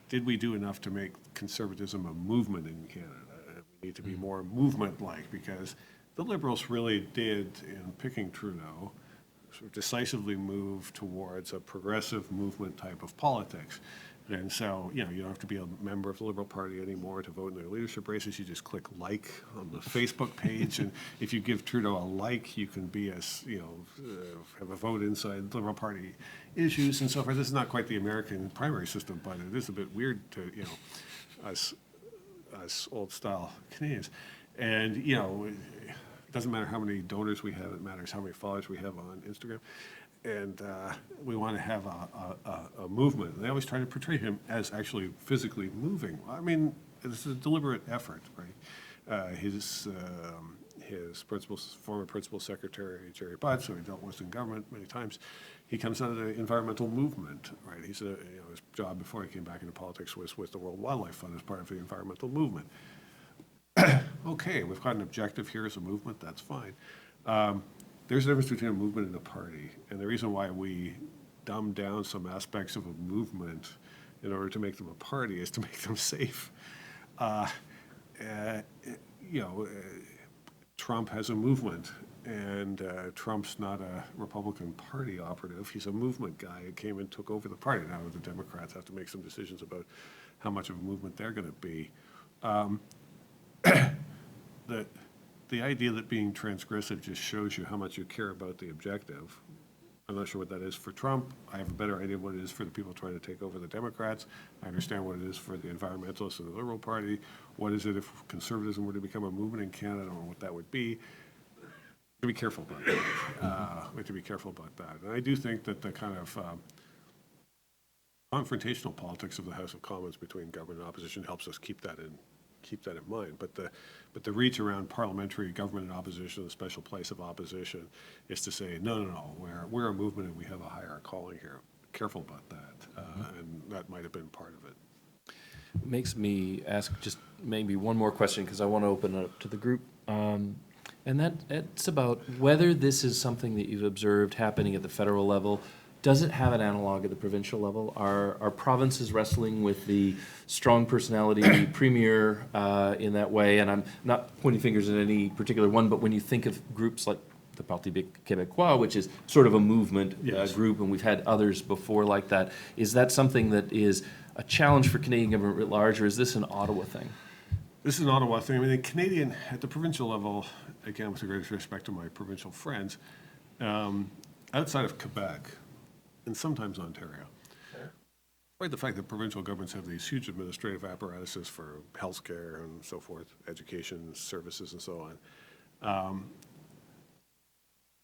did we do enough to make conservatism a movement in Canada? We need to be more movement-like, because the Liberals really did, in picking Trudeau, sort of decisively move towards a progressive movement type of politics. And so, you don't have to be a member of the Liberal Party anymore to vote in their leadership races. You just click like on the Facebook page, and if you give Trudeau a like, you can be have a vote inside the Liberal Party issues and so forth. This is not quite the American primary system, but it is a bit weird to, us old-style Canadians. And, it doesn't matter how many donors we have, it matters how many followers we have on Instagram. And we want to have a movement. They always try to portray him as actually physically moving. I mean, it's a deliberate effort, right? His former principal secretary, Jerry Butts, who he dealt with in government many times, he comes out of the environmental movement, right? His job before he came back into politics was with the World Wildlife Fund as part of the environmental movement. Okay, we've got an objective here as a movement, that's fine. There's a difference between a movement and a party, and the reason why we dumb down some aspects of a movement in order to make them a party is to make them safe. Trump has a movement, and Trump's not a Republican Party operative. He's a movement guy who came and took over the party. Now the Democrats have to make some decisions about how much of a movement they're going to be. The idea that being transgressive just shows you how much you care about the objective. I'm not sure what that is for Trump. I have a better idea of what it is for the people trying to take over the Democrats. I understand what it is for the environmentalists in the Liberal Party. What is it if conservatism were to become a movement in Canada? I don't know what that would be. To be careful about that. We have to be careful about that. And I do think that the kind of confrontational politics of the House of Commons between government and opposition helps us keep that in mind. But the reach around parliamentary government and opposition, the special place of opposition, is to say, no, we're a movement and we have a higher calling here. Careful about that. And that might have been part of it. Makes me ask just maybe one more question, because I want to open it up to the group. And it's about whether this is something that you've observed happening at the federal level. Does it have an analog at the provincial level? Are provinces wrestling with the strong personality premier in that way? And I'm not pointing fingers at any particular one, but when you think of groups like the Parti Québécois, which is sort of a movement group, and we've had others before like that, is that something that is a challenge for Canadian government writ large, or is this an Ottawa thing? This is an Ottawa thing. I mean, at the provincial level, again, with the greatest respect to my provincial friends, outside of Quebec, and sometimes Ontario, despite the fact that provincial governments have these huge administrative apparatuses for healthcare and so forth, education, services, and so on,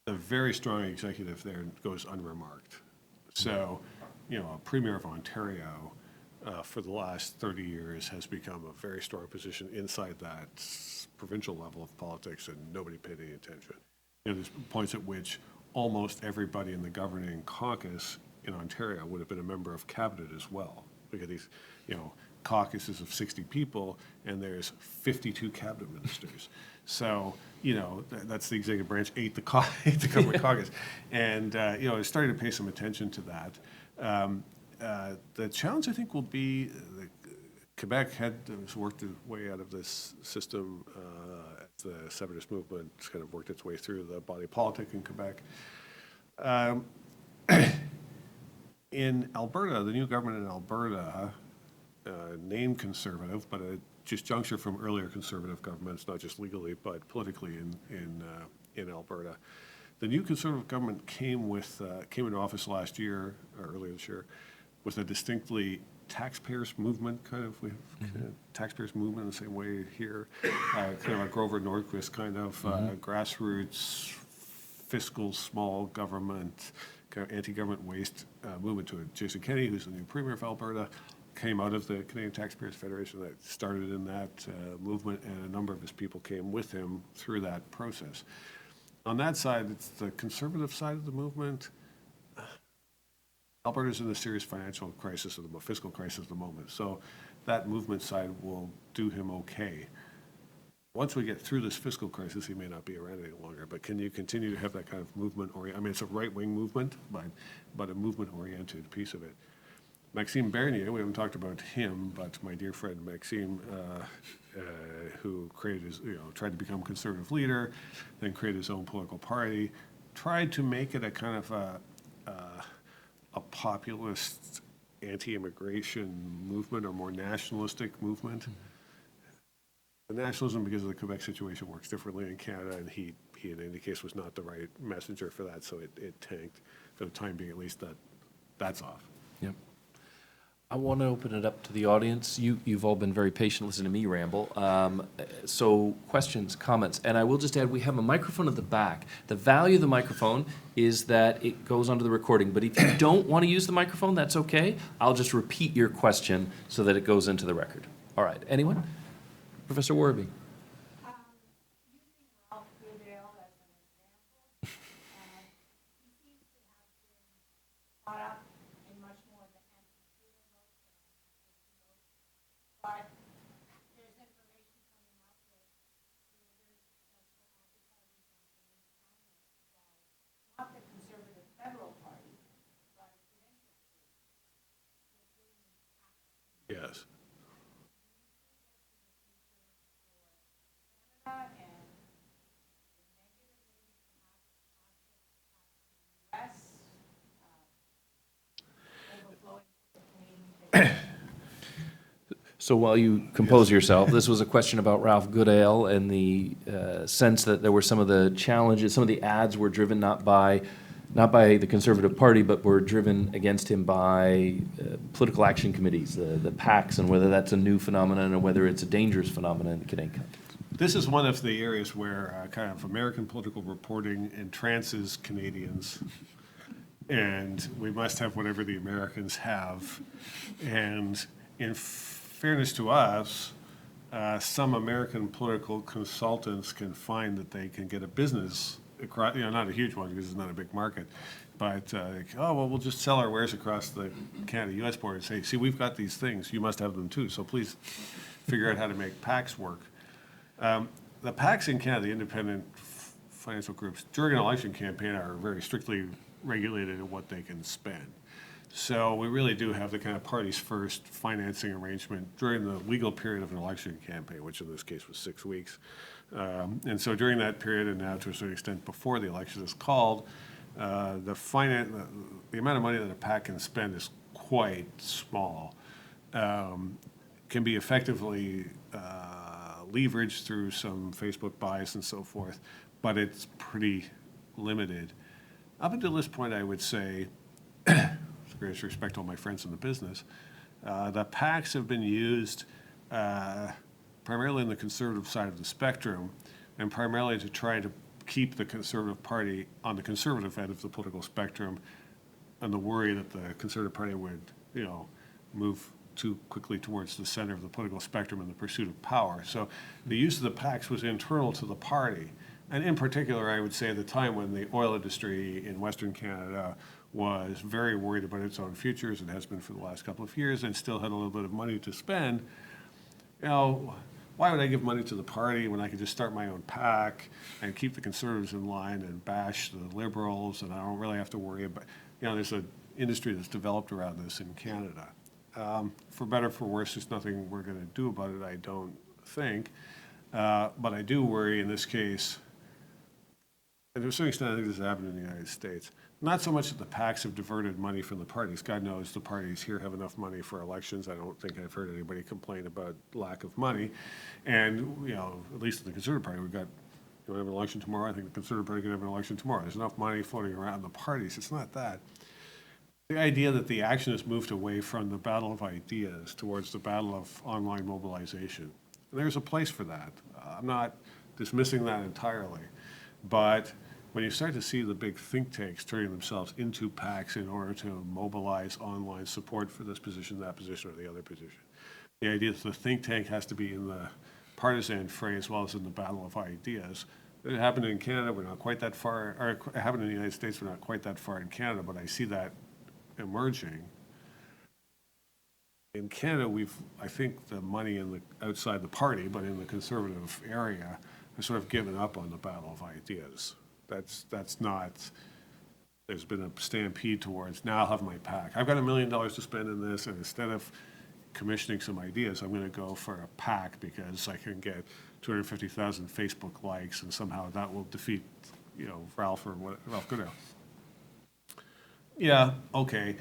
a very strong executive there goes unremarked. So, a premier of Ontario for the last 30 years has become a very strong position inside that provincial level of politics, and nobody paid any attention. There's points at which almost everybody in the governing caucus in Ontario would have been a member of cabinet as well. Look at these, caucuses of 60 people, and there's 52 cabinet ministers. So, that's the executive branch, ate the government caucus. And, it's starting to pay some attention to that. The challenge, I think, will be Quebec has worked its way out of this system. The separatist movement kind of worked its way through the body politic in Quebec. In Alberta, the new government in Alberta, named Conservative, but a disjuncture from earlier Conservative governments, not just legally, but politically in Alberta. The new Conservative government came into office last year, or earlier this year, with a distinctly taxpayers movement kind of taxpayers movement in the same way here, kind of a Grover Norquist kind of grassroots fiscal small government kind of anti-government waste movement to it. Jason Kenney, who's the new premier of Alberta, came out of the Canadian Taxpayers Federation that started in that movement, and a number of his people came with him through that process. On that side, it's the conservative side of the movement. Alberta's in a serious financial crisis, fiscal crisis at the moment. So that movement side will do him okay. Once we get through this fiscal crisis, he may not be around any longer. But can you continue to have that kind of movement? It's a right-wing movement, but a movement-oriented piece of it. Maxime Bernier, we haven't talked about him, but my dear friend Maxime, who tried to become conservative leader, then created his own political party, tried to make it a kind of a populist anti-immigration movement or more nationalistic movement. The nationalism, because of the Quebec situation, works differently in Canada, and he in any case was not the right messenger for that, so it tanked. For the time being, at least, that's off. Yep. I want to open it up to the audience. You've all been very patient listening to me ramble. So questions, comments, and I will just add, we have a microphone at the back. The value of the microphone is that it goes onto the recording, but if you don't want to use the microphone, that's okay. I'll just repeat your question so that it goes into the record. All right, anyone? Professor Warby. Yes. So while you compose yourself, this was a question about Ralph Goodale and the sense that there were some of the challenges, some of the ads were driven not by the Conservative Party, but were driven against him by political action committees, the PACs, and whether that's a new phenomenon or whether it's a dangerous phenomenon in Canadian context. This is one of the areas where kind of American political reporting entrances Canadians, and we must have whatever the Americans have. And in fairness to us, some American political consultants can find that they can get a business across, not a huge one because it's not a big market, but we'll just sell our wares across the Canada-U.S. border and say, see, we've got these things, you must have them too, so please figure out how to make PACs work. The PACs in Canada, the independent financial groups, during an election campaign are very strictly regulated in what they can spend. So we really do have the kind of parties first financing arrangement during the legal period of an election campaign, which in this case was 6 weeks. And so during that period, and now to a certain extent before the election is called, the amount of money that a PAC can spend is quite small. Can be effectively leveraged through some Facebook buys and so forth, but it's pretty limited. Up until this point, I would say, with greatest respect to all my friends in the business, the PACs have been used primarily in the conservative side of the spectrum, and primarily to try to keep the Conservative Party on the conservative end of the political spectrum, and the worry that the Conservative Party would, move too quickly towards the center of the political spectrum in the pursuit of power. So the use of the PACs was internal to the party. And in particular, I would say at the time when the oil industry in Western Canada was very worried about its own future, as it has been for the last couple of years, and still had a little bit of money to spend, why would I give money to the party when I could just start my own PAC and keep the Conservatives in line and bash the Liberals, and I don't really have to worry about, there's an industry that's developed around this in Canada. For better or for worse, there's nothing we're going to do about it, I don't think. But I do worry in this case, and to a certain extent I think this has happened in the United States, not so much that the PACs have diverted money from the parties. God knows the parties here have enough money for elections. I don't think I've heard anybody complain about lack of money. And, at least in the Conservative Party, we've got, you have an election tomorrow. I think the Conservative Party could have an election tomorrow. There's enough money floating around in the parties. It's not that. The idea that the action has moved away from the battle of ideas towards the battle of online mobilization. And there's a place for that. I'm not dismissing that entirely. But when you start to see the big think tanks turning themselves into PACs in order to mobilize online support for this position, that position, or the other position, the idea that the think tank has to be in the partisan fray as well as in the battle of ideas. It happened in Canada, we're not quite that far, or it happened in the United States, we're not quite that far in Canada, but I see that emerging. In Canada, I think the money outside the party, but in the conservative area, has sort of given up on the battle of ideas. That's not, there's been a stampede towards, now I'll have my PAC. I've got $1 million to spend in this, and instead of commissioning some ideas, I'm going to go for a PAC because I can get 250,000 Facebook likes, and somehow that will defeat, Ralph Goodale. Yeah, okay.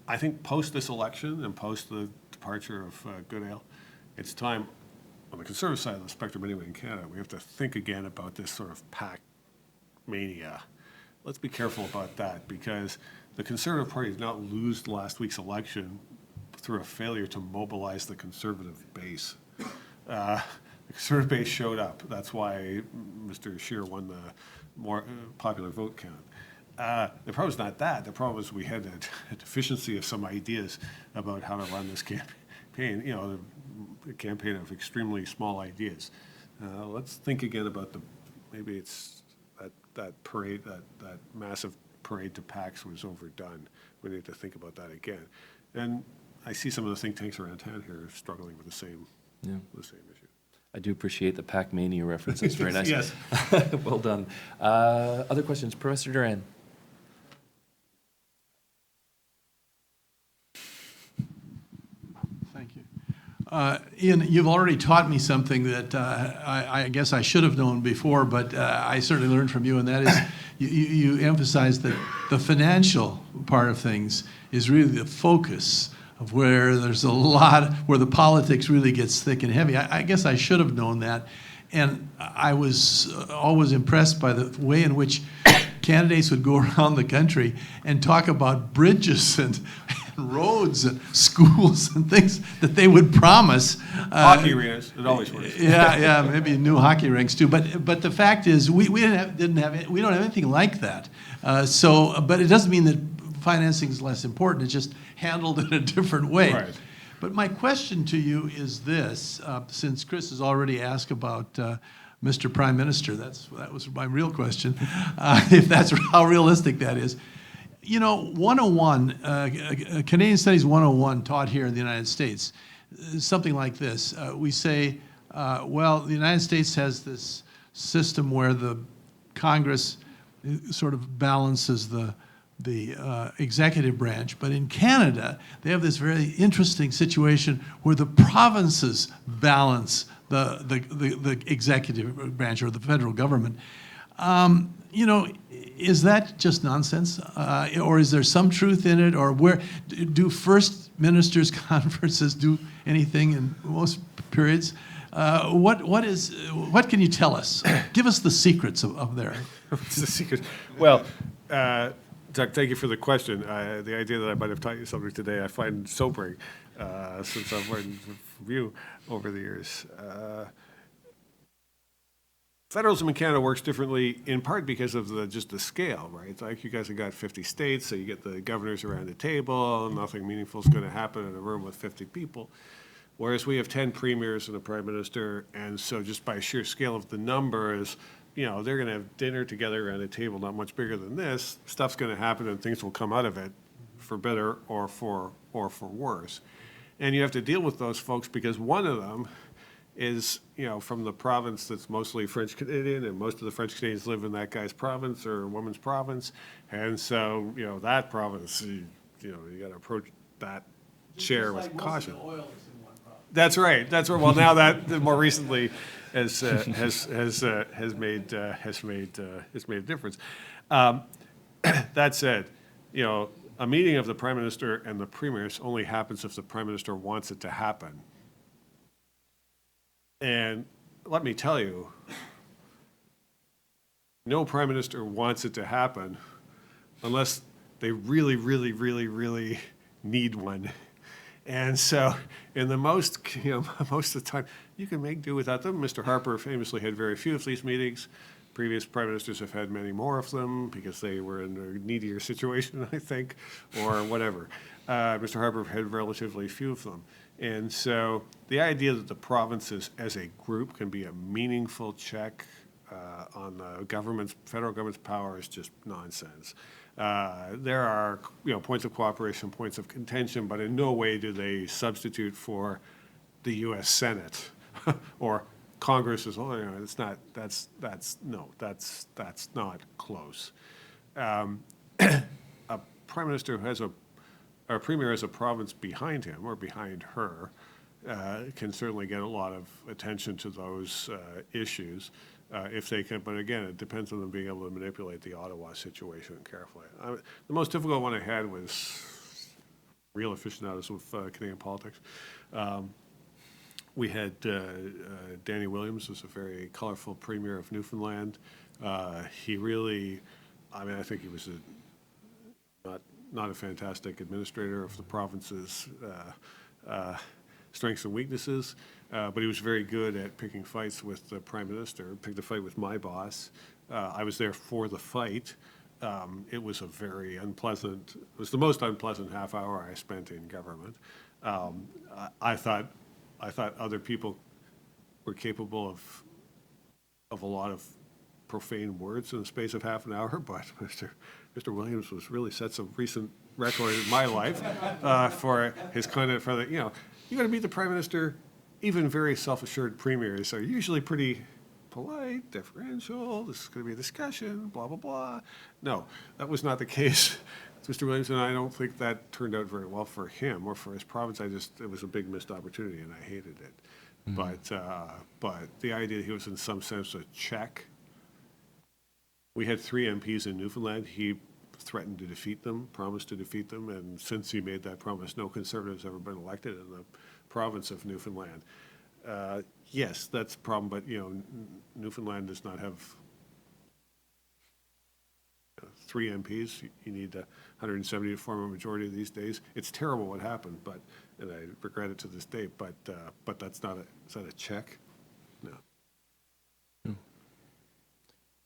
I think post this election and post the departure of Goodale, it's time, on the conservative side of the spectrum anyway in Canada, we have to think again about this sort of PAC mania. Let's be careful about that, because the Conservative Party did not lose last week's election through a failure to mobilize the Conservative base. The Conservative base showed up. That's why Mr. Scheer won the more popular vote count. The problem is not that. The problem is we had a deficiency of some ideas about how to run this campaign, a campaign of extremely small ideas. Let's think again about maybe it's that parade, that massive parade to PACs was overdone. We need to think about that again. And I see some of the think tanks around town here struggling with the same issue. I do appreciate the PAC mania reference. That's very nice. Yes. Well done. Other questions? Professor Duran. Thank you. Ian, you've already taught me something that I guess I should have known before, but I certainly learned from you, and that is you emphasize that the financial part of things is really the focus of where there's a lot, where the politics really gets thick and heavy. I guess I should have known that. And I was always impressed by the way in which candidates would go around the country and talk about bridges and roads and schools and things that they would promise. Hockey arenas, it always works. Yeah, maybe new hockey rinks too. But the fact is, we don't have anything like that. But it doesn't mean that financing is less important. It's just handled in a different way. Right. But my question to you is this: since Chris has already asked about Mr. Prime Minister, that was my real question. If that's how realistic that is. You know, 101, Canadian Studies 101 taught here in the United States, something like this. We say, well, the United States has this system where the Congress sort of balances the executive branch, but in Canada, they have this very interesting situation where the provinces balance the executive branch or the federal government. You know, is that just nonsense? Or is there some truth in it? Or where do first ministers' conferences do anything in most periods? What can you tell us? Give us the secrets of there. What's the secret? Well, Doug, thank you for the question. The idea that I might have taught you something today, I find sobering, since I've learned from you over the years. Federalism in Canada works differently, in part because of just the scale, right? Like you guys have got 50 states, so you get the governors around the table. Nothing meaningful is going to happen in a room with 50 people. Whereas we have 10 premiers and a prime minister, and so just by sheer scale of the numbers, you know, they're going to have dinner together around a table not much bigger than this. Stuff's going to happen, and things will come out of it, for better or for worse. And you have to deal with those folks because one of them is, you know, from the province that's mostly French Canadian, and most of the French Canadians live in that guy's province or woman's province, and so, you know, that province, you got to approach that chair with caution. That's right. That's right. Well, now that more recently has made a difference. That said, you know, a meeting of the prime minister and the premiers only happens if the prime minister wants it to happen. And let me tell you, no prime minister wants it to happen unless they really, really, really, really need one. And so, in the most of the time, you can make do without them. Mr. Harper famously had very few of these meetings. Previous prime ministers have had many more of them because they were in a needier situation, I think, or whatever. Mr. Harper had relatively few of them. And so the idea that the provinces as a group can be a meaningful check on the federal government's power is just nonsense. There are, you know, points of cooperation, points of contention, but in no way do they substitute for the U.S. Senate or Congress. Is, oh, you know, it's not. That's not close. A prime minister who has a premier has a province behind him or behind her can certainly get a lot of attention to those issues. If they can, but again, it depends on them being able to manipulate the Ottawa situation carefully. The most difficult one I had was real aficionados with Canadian politics. We had Danny Williams was a very colorful premier of Newfoundland. He really, I mean, I think he was not a fantastic administrator of the province's strengths and weaknesses, but he was very good at picking fights with the prime minister. Picked a fight with my boss. I was there for the fight. It was it was the most unpleasant half hour I spent in government. I thought other people were capable of a lot of profane words in the space of half an hour, but Mr. Williams was really sets a recent record in my life for his kind of, you know, you got to meet the prime minister. Even very self-assured premiers are usually pretty polite, deferential. This is going to be a discussion, blah, blah, blah. No, that was not the case. Mr. Williams, and I don't think that turned out very well for him or for his province. It was a big missed opportunity, and I hated it. Mm-hmm. But the idea that he was in some sense a check. We had 3 MPs in Newfoundland. He threatened to defeat them, promised to defeat them, and since he made that promise, no Conservatives have ever been elected in the province of Newfoundland. Yes, that's a problem, but, Newfoundland does not have 3 MPs. You need 170 to form a majority these days. It's terrible what happened, and I regret it to this day, but that's not is that a check? No.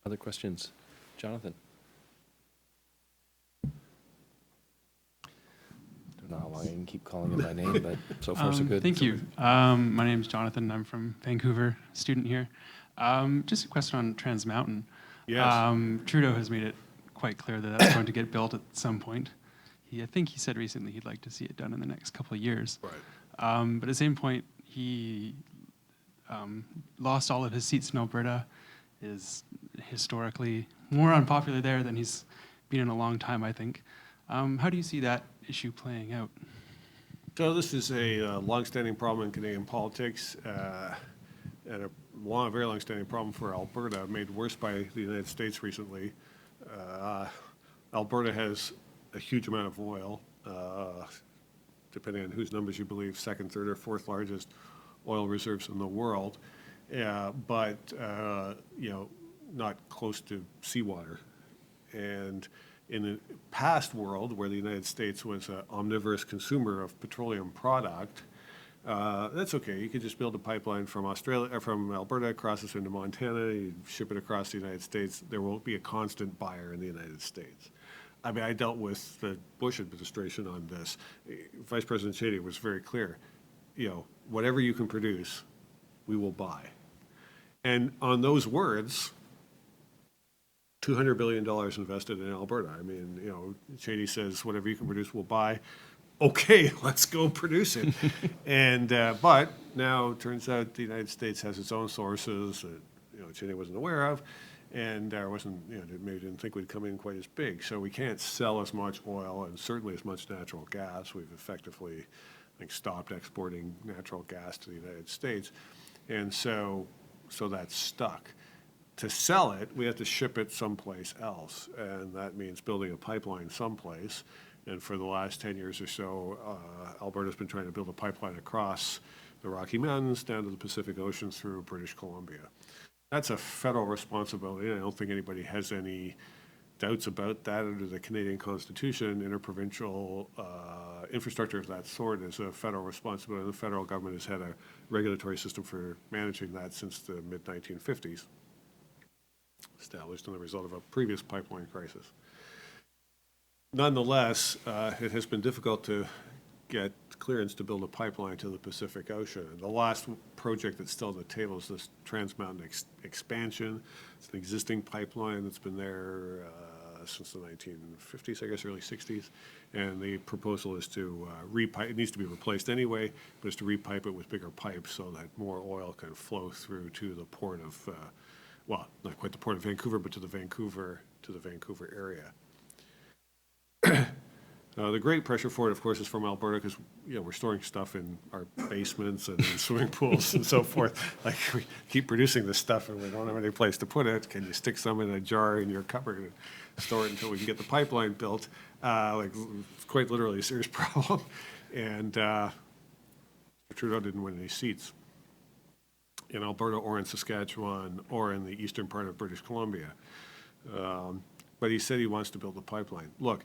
Other questions? Jonathan? Don't know how long I can keep calling him by name, but so far so good. Thank you. My name is Jonathan. I'm from Vancouver, student here. Just a question on Trans Mountain. Yes. Trudeau has made it quite clear that that's going to get built at some point. I think he said recently he'd like to see it done in the next couple of years. Right. But at the same point, he lost all of his seats in Alberta, is historically more unpopular there than he's been in a long time, I think. How do you see that issue playing out? So this is a longstanding problem in Canadian politics, and a very longstanding problem for Alberta, made worse by the United States recently. Alberta has a huge amount of oil, depending on whose numbers you believe, second, third, or fourth largest oil reserves in the world, but not close to seawater. And in the past world, where the United States was an omnivorous consumer of petroleum product, that's okay. You could just build a pipeline from Alberta, cross this into Montana, you ship it across the United States. There won't be a constant buyer in the United States. I mean, I dealt with the Bush administration on this. Vice President Cheney was very clear. Whatever you can produce, we will buy. And on those words, $200 billion invested in Alberta. I mean, Cheney says, whatever you can produce, we'll buy. Okay, let's go produce it. But now it turns out the United States has its own sources that, Cheney wasn't aware of, and maybe didn't think we'd come in quite as big. So we can't sell as much oil and certainly as much natural gas. We've effectively, I think, stopped exporting natural gas to the United States. And so that's stuck. To sell it, we have to ship it someplace else, and that means building a pipeline someplace. And for the last 10 years or so, Alberta's been trying to build a pipeline across the Rocky Mountains down to the Pacific Ocean through British Columbia. That's a federal responsibility, and I don't think anybody has any doubts about that. Under the Canadian Constitution, interprovincial infrastructure of that sort is a federal responsibility. The federal government has had a regulatory system for managing that since the mid-1950s, established as a result of a previous pipeline crisis. Nonetheless, it has been difficult to get clearance to build a pipeline to the Pacific Ocean. And the last project that's still on the table is this Trans Mountain expansion. It's an existing pipeline that's been there since the 1950s, I guess, early 60s. And the proposal is to repipe. It needs to be replaced anyway, but it's to repipe it with bigger pipes so that more oil can flow through to the port of, not quite the port of Vancouver, but to the Vancouver area. The great pressure for it, of course, is from Alberta because we're storing stuff in our basements and in swimming pools and so forth. Like, we keep producing this stuff and we don't have any place to put it. Can you stick some in a jar in your cupboard and store it until we can get the pipeline built? It's quite literally a serious problem. And Trudeau didn't win any seats in Alberta or in Saskatchewan or in the eastern part of British Columbia. But he said he wants to build a pipeline. Look,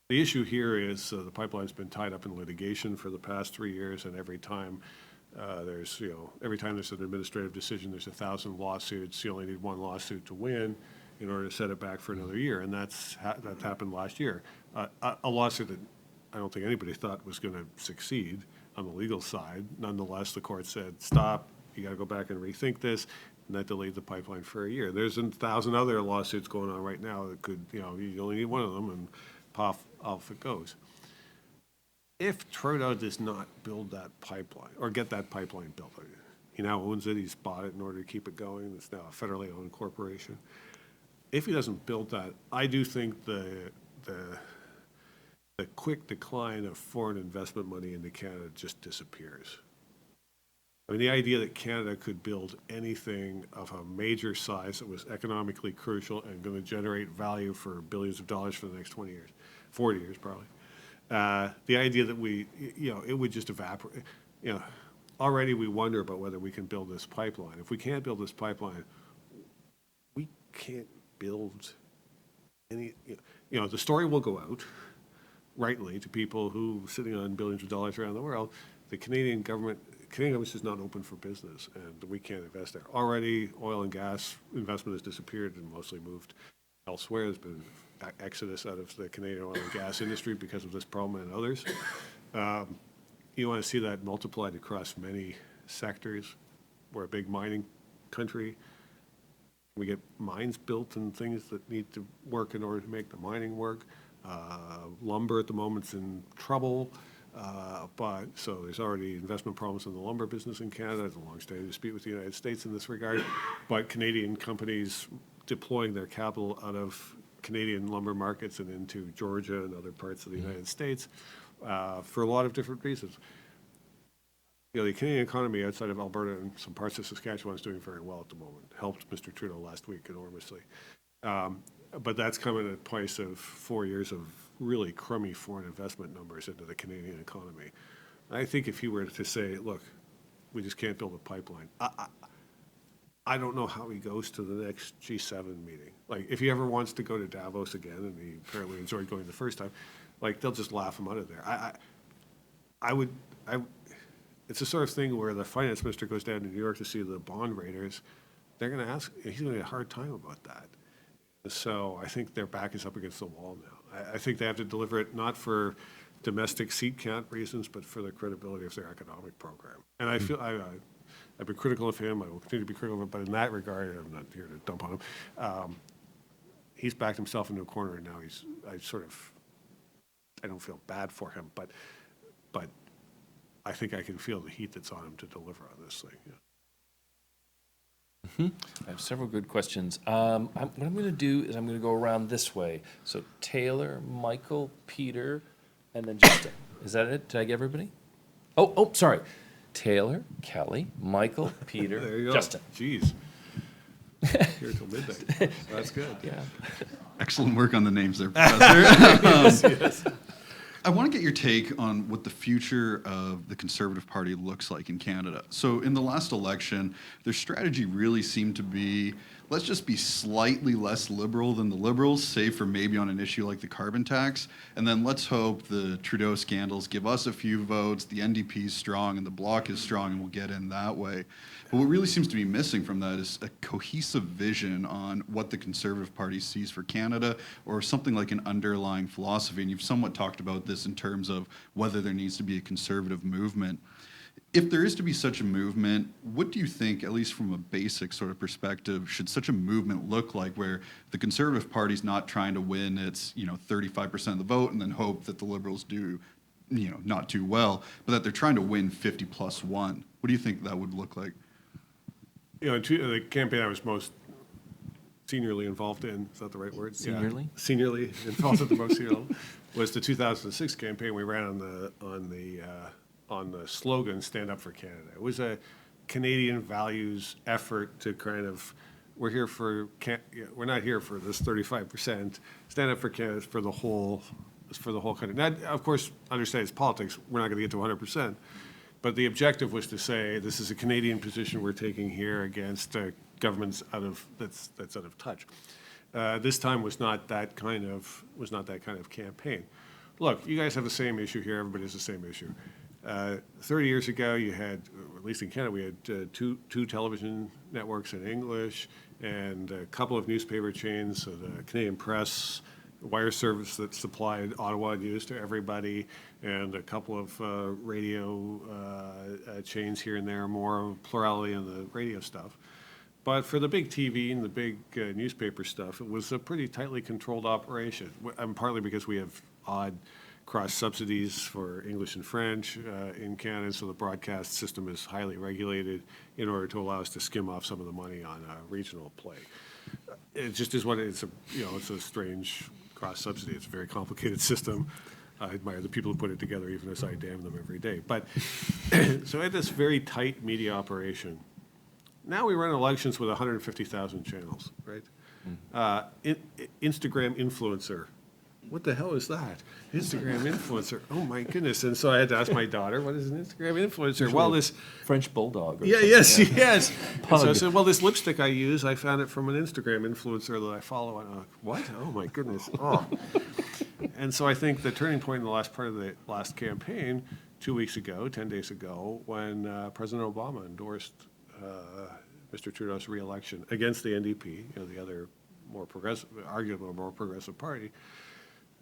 the issue here is the pipeline's been tied up in litigation for the past 3 years, and every time there's an administrative decision, there's 1,000 lawsuits. You only need one lawsuit to win in order to set it back for another year, and that's happened last year. A lawsuit that I don't think anybody thought was going to succeed on the legal side. Nonetheless, the court said, stop, you got to go back and rethink this. And that delayed the pipeline for a year. There's 1,000 other lawsuits going on right now that could, you only need one of them and off it goes. If Trudeau does not build that pipeline or get that pipeline built, he now owns it, he's bought it in order to keep it going. It's now a federally owned corporation. If he doesn't build that, I do think the quick decline of foreign investment money into Canada just disappears. I mean, the idea that Canada could build anything of a major size that was economically crucial and going to generate value for billions of dollars for the next 20 years, 40 years probably. The idea that it would just evaporate. Already we wonder about whether we can build this pipeline. If we can't build this pipeline, we can't build any, the story will go out, rightly, to people who are sitting on billions of dollars around the world. The Canadian government is just not open for business, and we can't invest there. Already, oil and gas investment has disappeared and mostly moved elsewhere. There's been exodus out of the Canadian oil and gas industry because of this problem and others. You want to see that multiplied across many sectors. We're a big mining country. We get mines built and things that need to work in order to make the mining work. Lumber at the moment's in trouble. So there's already investment problems in the lumber business in Canada. There's a long-standing dispute with the United States in this regard. But Canadian companies deploying their capital out of Canadian lumber markets and into Georgia and other parts of the United States for a lot of different reasons. The Canadian economy outside of Alberta and some parts of Saskatchewan is doing very well at the moment. Helped Mr. Trudeau last week enormously. But that's coming at a price of 4 years of really crummy foreign investment numbers into the Canadian economy. I think if you were to say, look, we just can't build a pipeline, I don't know how he goes to the next G7 meeting. Like, if he ever wants to go to Davos again, and he apparently enjoyed going the first time, like, they'll just laugh him out of there. It's the sort of thing where the finance minister goes down to New York to see the bond raters. He's going to have a hard time about that. So I think their back is up against the wall now. I think they have to deliver it not for domestic seat count reasons, but for the credibility of their economic program. And I feel I've been critical of him. I will continue to be critical of him, but in that regard, I'm not here to dump on him. He's backed himself into a corner, and now I don't feel bad for him, but I think I can feel the heat that's on him to deliver on this thing. Yeah. I have several good questions. What I'm going to do is I'm going to go around this way. So Taylor, Michael, Peter, and then Justin. Is that it? Did I get everybody? Oh, sorry. Taylor, Kelly, Michael, Peter, There you go. Justin. Jeez. Here till midnight. So that's good. Yeah. Excellent work on the names there, Professor. Yes. I want to get your take on what the future of the Conservative Party looks like in Canada. So in the last election, their strategy really seemed to be, let's just be slightly less liberal than the Liberals, save for maybe on an issue like the carbon tax. And then let's hope the Trudeau scandals give us a few votes, the NDP is strong, and the Bloc is strong, and we'll get in that way. But what really seems to be missing from that is a cohesive vision on what the Conservative Party sees for Canada, or something like an underlying philosophy. And you've somewhat talked about this in terms of whether there needs to be a conservative movement. If there is to be such a movement, what do you think, at least from a basic sort of perspective, should such a movement look like, where the Conservative Party's not trying to win its 35% of the vote and then hope that the Liberals do not too well, but that they're trying to win 50+1? What do you think that would look like? The campaign I was most seniorly involved in, is that the right word? Seniorly? Yeah. Seniorly involved at the most senior level, was the 2006 campaign. We ran on the slogan, Stand Up for Canada. It was a Canadian values effort to kind of, we're not here for this 35%. Stand Up for Canada is for the whole country. Now, of course, understand it's politics. We're not going to get to 100%. But the objective was to say, this is a Canadian position we're taking here against governments that's out of touch. This time was not that kind of campaign. Look, you guys have the same issue here. Everybody has the same issue. 30 years ago, you had, or at least in Canada, we had two television networks in English and a couple of newspaper chains, so the Canadian Press, wire service that supplied Ottawa news to everybody, and a couple of radio chains here and there, more plurality in the radio stuff. But for the big TV and the big newspaper stuff, it was a pretty tightly controlled operation, partly because we have odd cross subsidies for English and French in Canada, so the broadcast system is highly regulated in order to allow us to skim off some of the money on regional play. It just is what it's a strange cross subsidy. It's a very complicated system. I admire the people who put it together, even as I damn them every day. But so I had this very tight media operation. Now we run elections with 150,000 channels, right? Instagram influencer. What the hell is that? Instagram influencer. Oh my goodness! And so I had to ask my daughter, "What is an Instagram influencer?" Well, this French bulldog. Or yeah, something. yes. And so I Pug. said, "Well, this lipstick I use, I found it from an Instagram influencer that I follow." And I'm like, "What? Oh my goodness!" Oh. And so I think the turning point in the last part of the last campaign, 2 weeks ago, 10 days ago, when President Obama endorsed Mr. Trudeau's re-election against the NDP, the other more progressive, arguably more progressive party.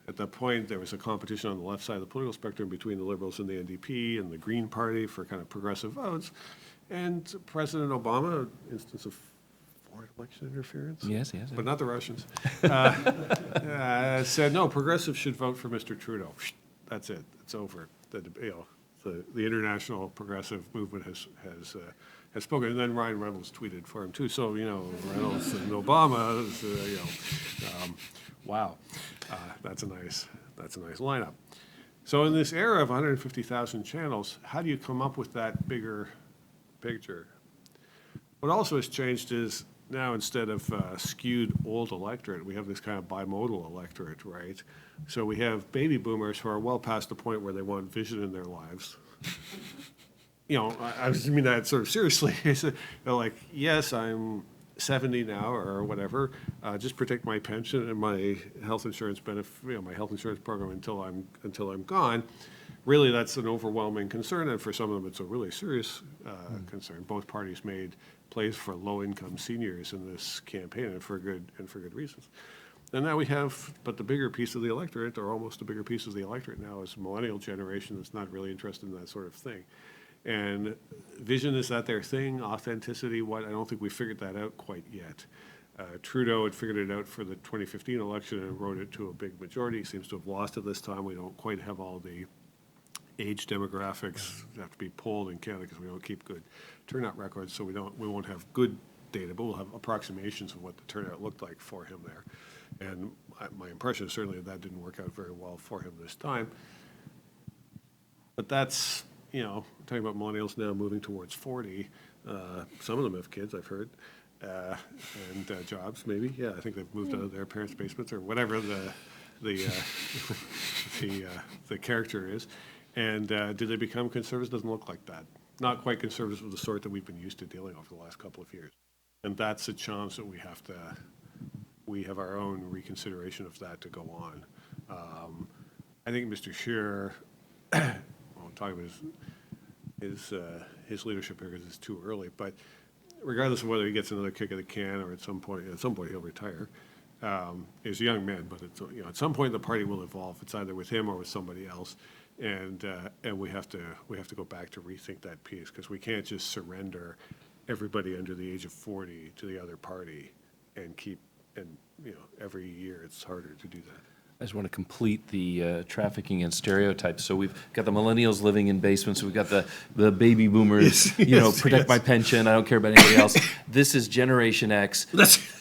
At that point, there was a competition on the left side of the political spectrum between the Liberals and the NDP and the Green Party for kind of progressive votes. And President Obama, instance of foreign election interference, Yes. but not the Russians, said, no, progressives should vote for Mr. Trudeau. That's it. It's over. The international progressive movement has spoken. And then Ryan Reynolds tweeted for him, too. So, Reynolds and Obama, wow. That's a nice lineup. So in this era of 150,000 channels, how do you come up with that bigger picture? What also has changed is now instead of skewed old electorate, we have this kind of bimodal electorate, right? So we have baby boomers who are well past the point where they want vision in their lives. I mean that sort of seriously. They're like, yes, I'm 70 now or whatever, just protect my pension and my health insurance benefit, my health insurance program until I'm gone. Really, that's an overwhelming concern, and for some of them, it's a really serious concern. Both parties made plays for low-income seniors in this campaign, and for good reasons. And now we have, but the bigger piece of the electorate, or almost the bigger piece of the electorate now, is a millennial generation that's not really interested in that sort of thing. And vision, is that their thing? Authenticity, what? I don't think we figured that out quite yet. Trudeau had figured it out for the 2015 election and wrote it to a big majority. He seems to have lost it this time. We don't quite have all the age demographics that have to be polled in Canada because we don't keep good turnout records, so we won't have good data, but we'll have approximations of what the turnout looked like for him there. And my impression is certainly that didn't work out very well for him this time. But that's, talking about millennials now moving towards 40. Some of them have kids, I've heard, and jobs maybe. Yeah, I think they've moved out of their parents' basements or whatever the character is. And do they become conservatives? Doesn't look like that. Not quite conservatives of the sort that we've been used to dealing over the last couple of years. And that's a challenge that we have our own reconsideration of that to go on. I think Mr. Scheer, I won't talk about his leadership here because it's too early, but regardless of whether he gets another kick of the can or at some point he'll retire. He's a young man, but at some point the party will evolve. It's either with him or with somebody else, and we have to go back to rethink that piece because we can't just surrender everybody under the age of 40 to the other party and every year it's harder to do that. I just want to complete the trafficking and stereotypes. So we've got the millennials living in basements. We've got the baby boomers, protect my pension. I don't care about anybody else. This is Generation X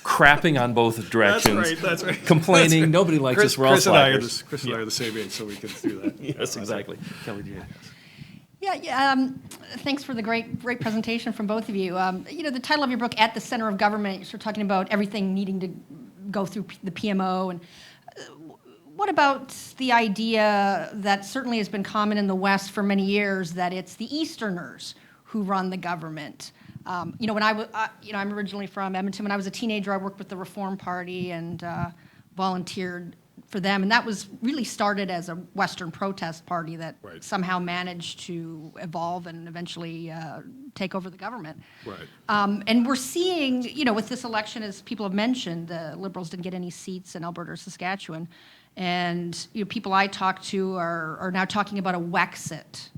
crapping on both directions. That's right. Complaining. That's right. Nobody likes us. We're all slackers. Chris and I are the same age, so we can do that. Yes, exactly. Kelly, Yeah, thanks for the great presentation from both of you. The title of your book, At the Center of Government, you're sort of talking about everything needing to go through the PMO. And what about the idea that certainly has been common in the West for many years, that it's the Easterners who run the government? When I'm originally from Edmonton. When I was a teenager, I worked with the Reform Party and volunteered for them, and that was really started as a Western protest party that somehow managed to evolve and eventually take over the government. Right. And we're seeing, with this election, as people have mentioned, the Liberals didn't get any seats in Alberta or Saskatchewan, and people I talk to are now talking about a Wexit.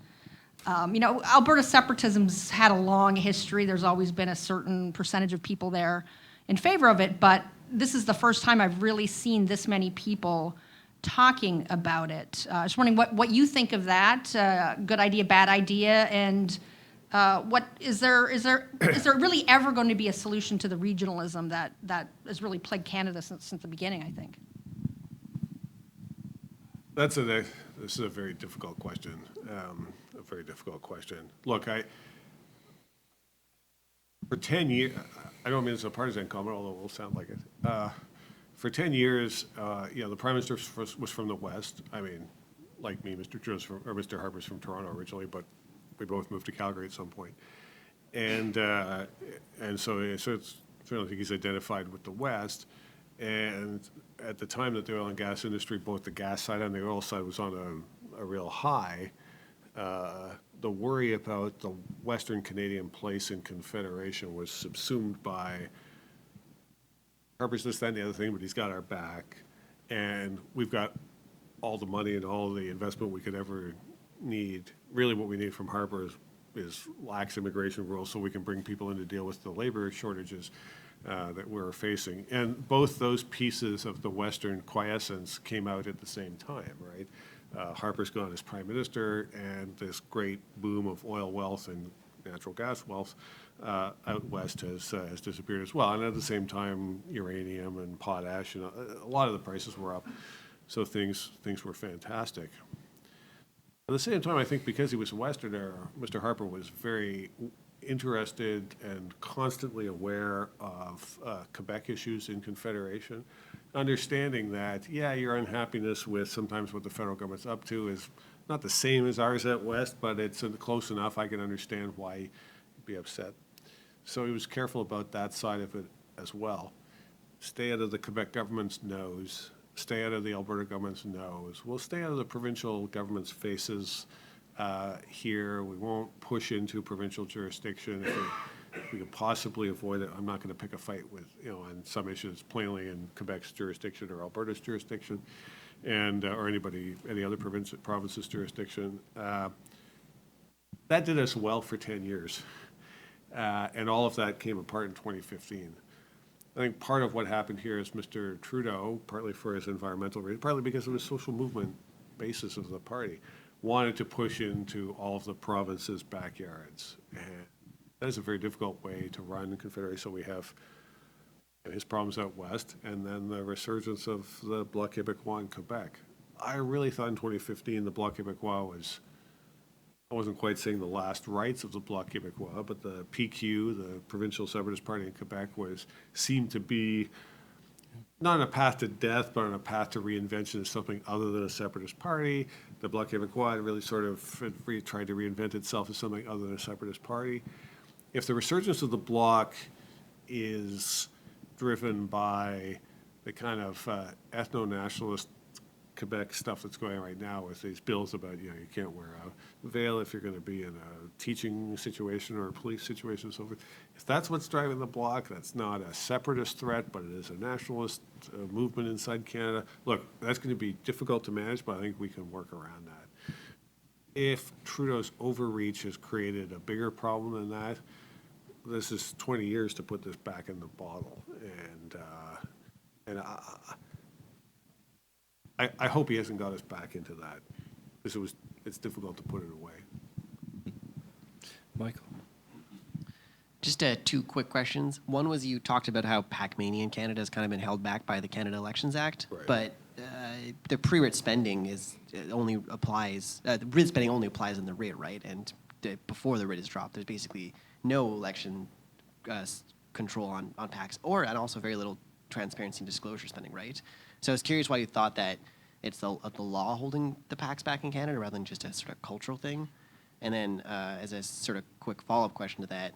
Alberta separatism's had a long history. There's always been a certain percentage of people there in favor of it, but this is the first time I've really seen this many people talking about it. I was wondering what you think of that. Good idea, bad idea, and what is there really ever going to be a solution to the regionalism that has really plagued Canada since the beginning? I think. This is a very difficult question. A very difficult question. Look, for 10 years, I don't mean it's a partisan comment, although it will sound like it. For 10 years, the Prime Minister was from the West. I mean, like me, Mr. Harper's from Toronto originally, but we both moved to Calgary at some point. And so it's certainly think he's identified with the West. And at the time that the oil and gas industry, both the gas side and the oil side, was on a real high, the worry about the Western Canadian place in Confederation was subsumed by Harper's this, that, and the other thing, but he's got our back. And we've got all the money and all the investment we could ever need. Really what we need from Harper is lax immigration rules so we can bring people in to deal with the labor shortages that we're facing. And both those pieces of the Western quiescence came out at the same time, right? Harper's gone as Prime Minister, and this great boom of oil wealth and natural gas wealth out west has disappeared as well. And at the same time, uranium and potash, and a lot of the prices were up, so things were fantastic. At the same time, I think because he was a Westerner, Mr. Harper was very interested and constantly aware of Quebec issues in Confederation, understanding that, your unhappiness with sometimes what the federal government's up to is not the same as ours at West, but it's close enough I can understand why you'd be upset. So he was careful about that side of it as well. Stay out of the Quebec government's nose, stay out of the Alberta government's nose. We'll stay out of the provincial government's faces here. We won't push into provincial jurisdiction if we could possibly avoid it. I'm not going to pick a fight with, on some issues plainly in Quebec's jurisdiction or Alberta's jurisdiction, and or any other province's jurisdiction. That did us well for 10 years, and all of that came apart in 2015. I think part of what happened here is Mr. Trudeau, partly for his environmental reasons, partly because of his social movement basis of the party, wanted to push into all of the provinces' backyards. And that is a very difficult way to run the Confederation. So we have his problems out west, and then the resurgence of the Bloc Québécois in Quebec. I really thought in 2015 the Bloc Québécois was, I wasn't quite saying the last rights of the Bloc Québécois, but the PQ, the Provincial Separatist Party in Quebec, seemed to be not on a path to death, but on a path to reinvention as something other than a separatist party. The Bloc Québécois really sort of tried to reinvent itself as something other than a separatist party. If the resurgence of the Bloc is driven by the kind of ethno-nationalist Quebec stuff that's going on right now with these bills about, you can't wear a veil if you're going to be in a teaching situation or a police situation and so forth. If that's what's driving the Bloc, that's not a separatist threat, but it is a nationalist movement inside Canada. Look, that's going to be difficult to manage, but I think we can work around that. If Trudeau's overreach has created a bigger problem than that, this is 20 years to put this back in the bottle. And I hope he hasn't got us back into that, because it's difficult to put it away. Michael? Just two quick questions. One was you talked about how PAC mania in Canada has kind of been held back by the Canada Elections Act, Right. but the pre-writ spending only applies. The writ spending only applies in the writ, right? And before the writ is dropped, there's basically no election control on PACs, and also very little transparency and disclosure spending, right? So I was curious why you thought that it's the law holding the PACs back in Canada rather than just a sort of cultural thing. And then as a sort of quick follow-up question to that,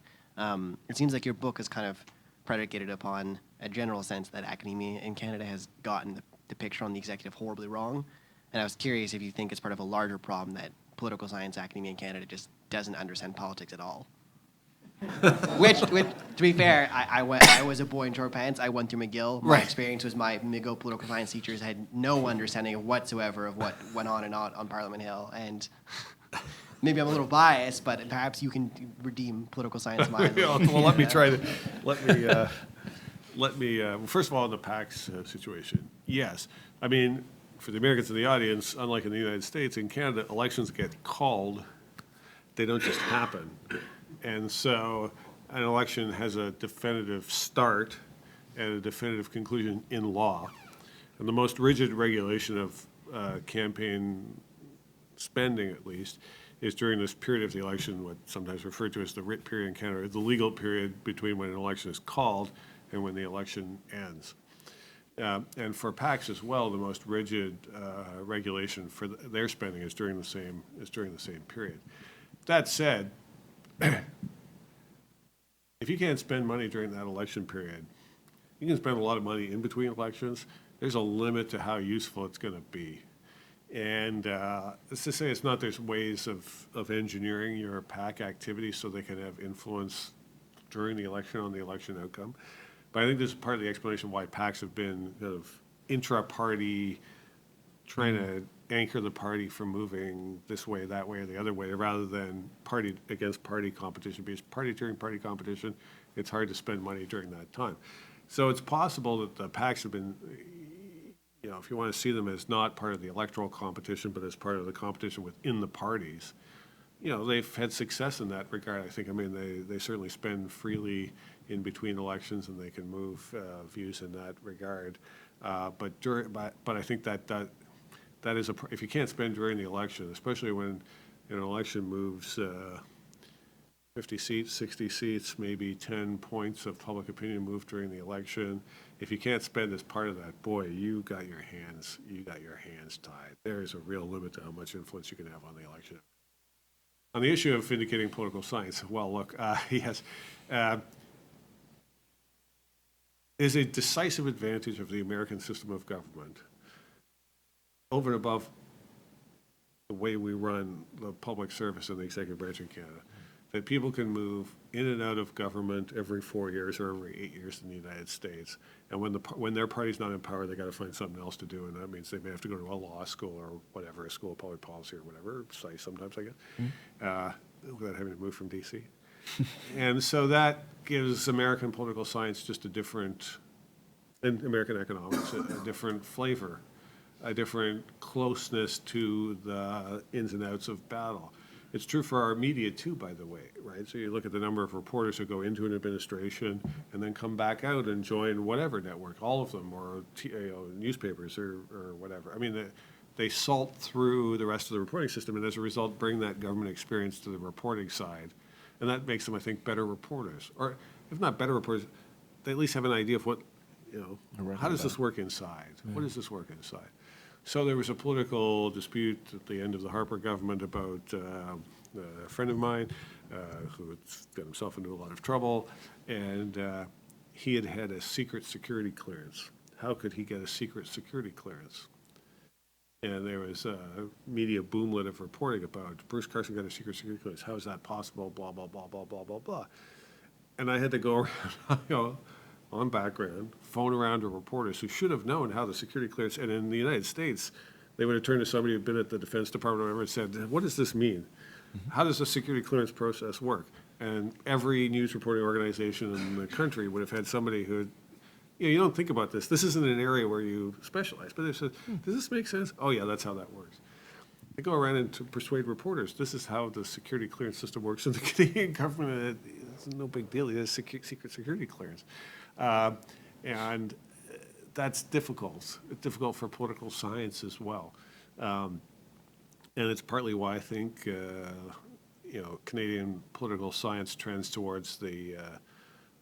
it seems like your book is kind of predicated upon a general sense that academia in Canada has gotten the picture on the executive horribly wrong. And I was curious if you think it's part of a larger problem that political science academia in Canada just doesn't understand politics at all. which, to be fair, I was a boy in short pants. I went through McGill. My experience was my McGill political science teachers had no understanding whatsoever of what went on and on Parliament Hill. And maybe I'm a little biased, but perhaps you can redeem political science mind. Well, let me try to let me first of all, in the PACs situation, yes. I mean, for the Americans in the audience, unlike in the United States, in Canada, elections get called. They don't just happen. And so an election has a definitive start and a definitive conclusion in law. And the most rigid regulation of campaign spending, at least, is during this period of the election, what sometimes referred to as the writ period in Canada, the legal period between when an election is called and when the election ends. And for PACs as well, the most rigid regulation for their spending is during the same period. That said, if you can't spend money during that election period, you can spend a lot of money in between elections. There's a limit to how useful it's going to be. And it's to say it's not there's ways of engineering your PAC activities so they can have influence during the election on the election outcome. But I think this is part of the explanation why PACs have been kind of intra-party, trying to anchor the party from moving this way, that way, or the other way, rather than party against party competition. Because party during party competition, it's hard to spend money during that time. So it's possible that the PACs have been, you know, if you want to see them as not part of the electoral competition, but as part of the competition within the parties, you know, they've had success in that regard. I think, I mean, they certainly spend freely in between elections, and they can move views in that regard. But I think that is if you can't spend during the election, especially when an election moves 50 seats, 60 seats, maybe 10 points of public opinion move during the election. If you can't spend as part of that, boy, you got your hands tied. There is a real limit to how much influence you can have on the election. On the issue of vindicating political science, well, look, yes, is a decisive advantage of the American system of government over and above the way we run the public service in the executive branch in Canada, that people can move in and out of government every 4 years or every 8 years in the United States. And when their party's not in power, they got to find something else to do, and that means they may have to go to a law school or whatever, a school of public policy or whatever, sometimes I guess, without having to move from D.C. And so that gives American political science just a different, and American economics, a different flavor, a different closeness to the ins and outs of battle. It's true for our media too, by the way, right? So you look at the number of reporters who go into an administration and then come back out and join whatever network, all of them, or newspapers or whatever. I mean, they salt through the rest of the reporting system, and as a result, bring that government experience to the reporting side. And that makes them, I think, better reporters. Or if not better reporters, they at least have an idea of what, you know, how does this work inside? What does this work inside? So there was a political dispute at the end of the Harper government about a friend of mine who had got himself into a lot of trouble, and he had had a secret security clearance. How could he get a secret security clearance? And there was a media boomlet of reporting about Bruce Carson got a secret security clearance. How is that possible? Blah, blah, blah, blah, blah, blah, blah. And I had to go around, you know, on background, phone around to reporters who should have known how the security clearance, and in the United States, they would have turned to somebody who'd been at the Defense Department or whatever and said, what does this mean? How does the security clearance process work? And every news reporting organization in the country would have had somebody who, you know, you don't think about this. This isn't an area where you specialize, but they said, does this make sense? Oh yeah, that's how that works. They go around and to persuade reporters, this is how the security clearance system works in the Canadian government. It's no big deal. It has secret security clearance. And that's difficult. It's difficult for political science as well. And it's partly why I think, you know, Canadian political science trends towards the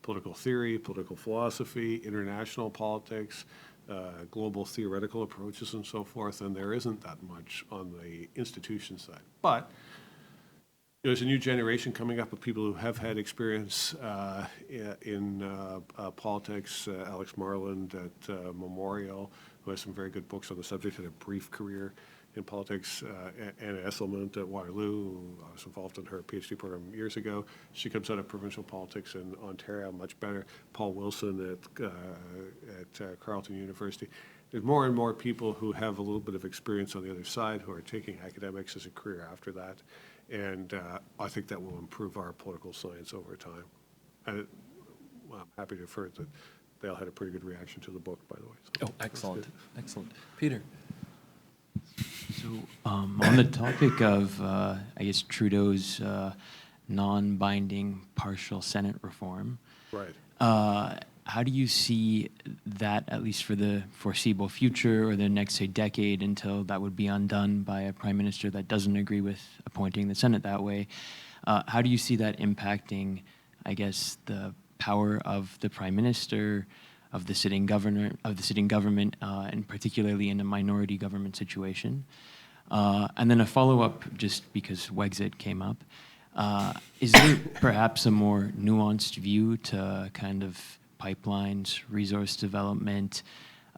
political theory, political philosophy, international politics, global theoretical approaches and so forth, and there isn't that much on the institution side. But there's a new generation coming up of people who have had experience in politics. Alex Marland at Memorial, who has some very good books on the subject, had a brief career in politics. Anna Esselman at Waterloo, I was involved in her PhD program years ago. She comes out of provincial politics in Ontario, much better. Paul Wilson at Carleton University. There's more and more people who have a little bit of experience on the other side who are taking academics as a career after that. And I think that will improve our political science over time. And I'm happy to refer that they all had a pretty good reaction to the book, by the way. So Oh, excellent, excellent. Peter? So on the topic of, I guess, Trudeau's non-binding partial Senate reform, Right. how do you see that, at least for the foreseeable future or the next, say, decade, until that would be undone by a prime minister that doesn't agree with appointing the Senate that way? How do you see that impacting, I guess, the power of the prime minister, of the sitting government, and particularly in a minority government situation? And then a follow-up, just because Wexit came up. Is there perhaps a more nuanced view to kind of pipelines, resource development,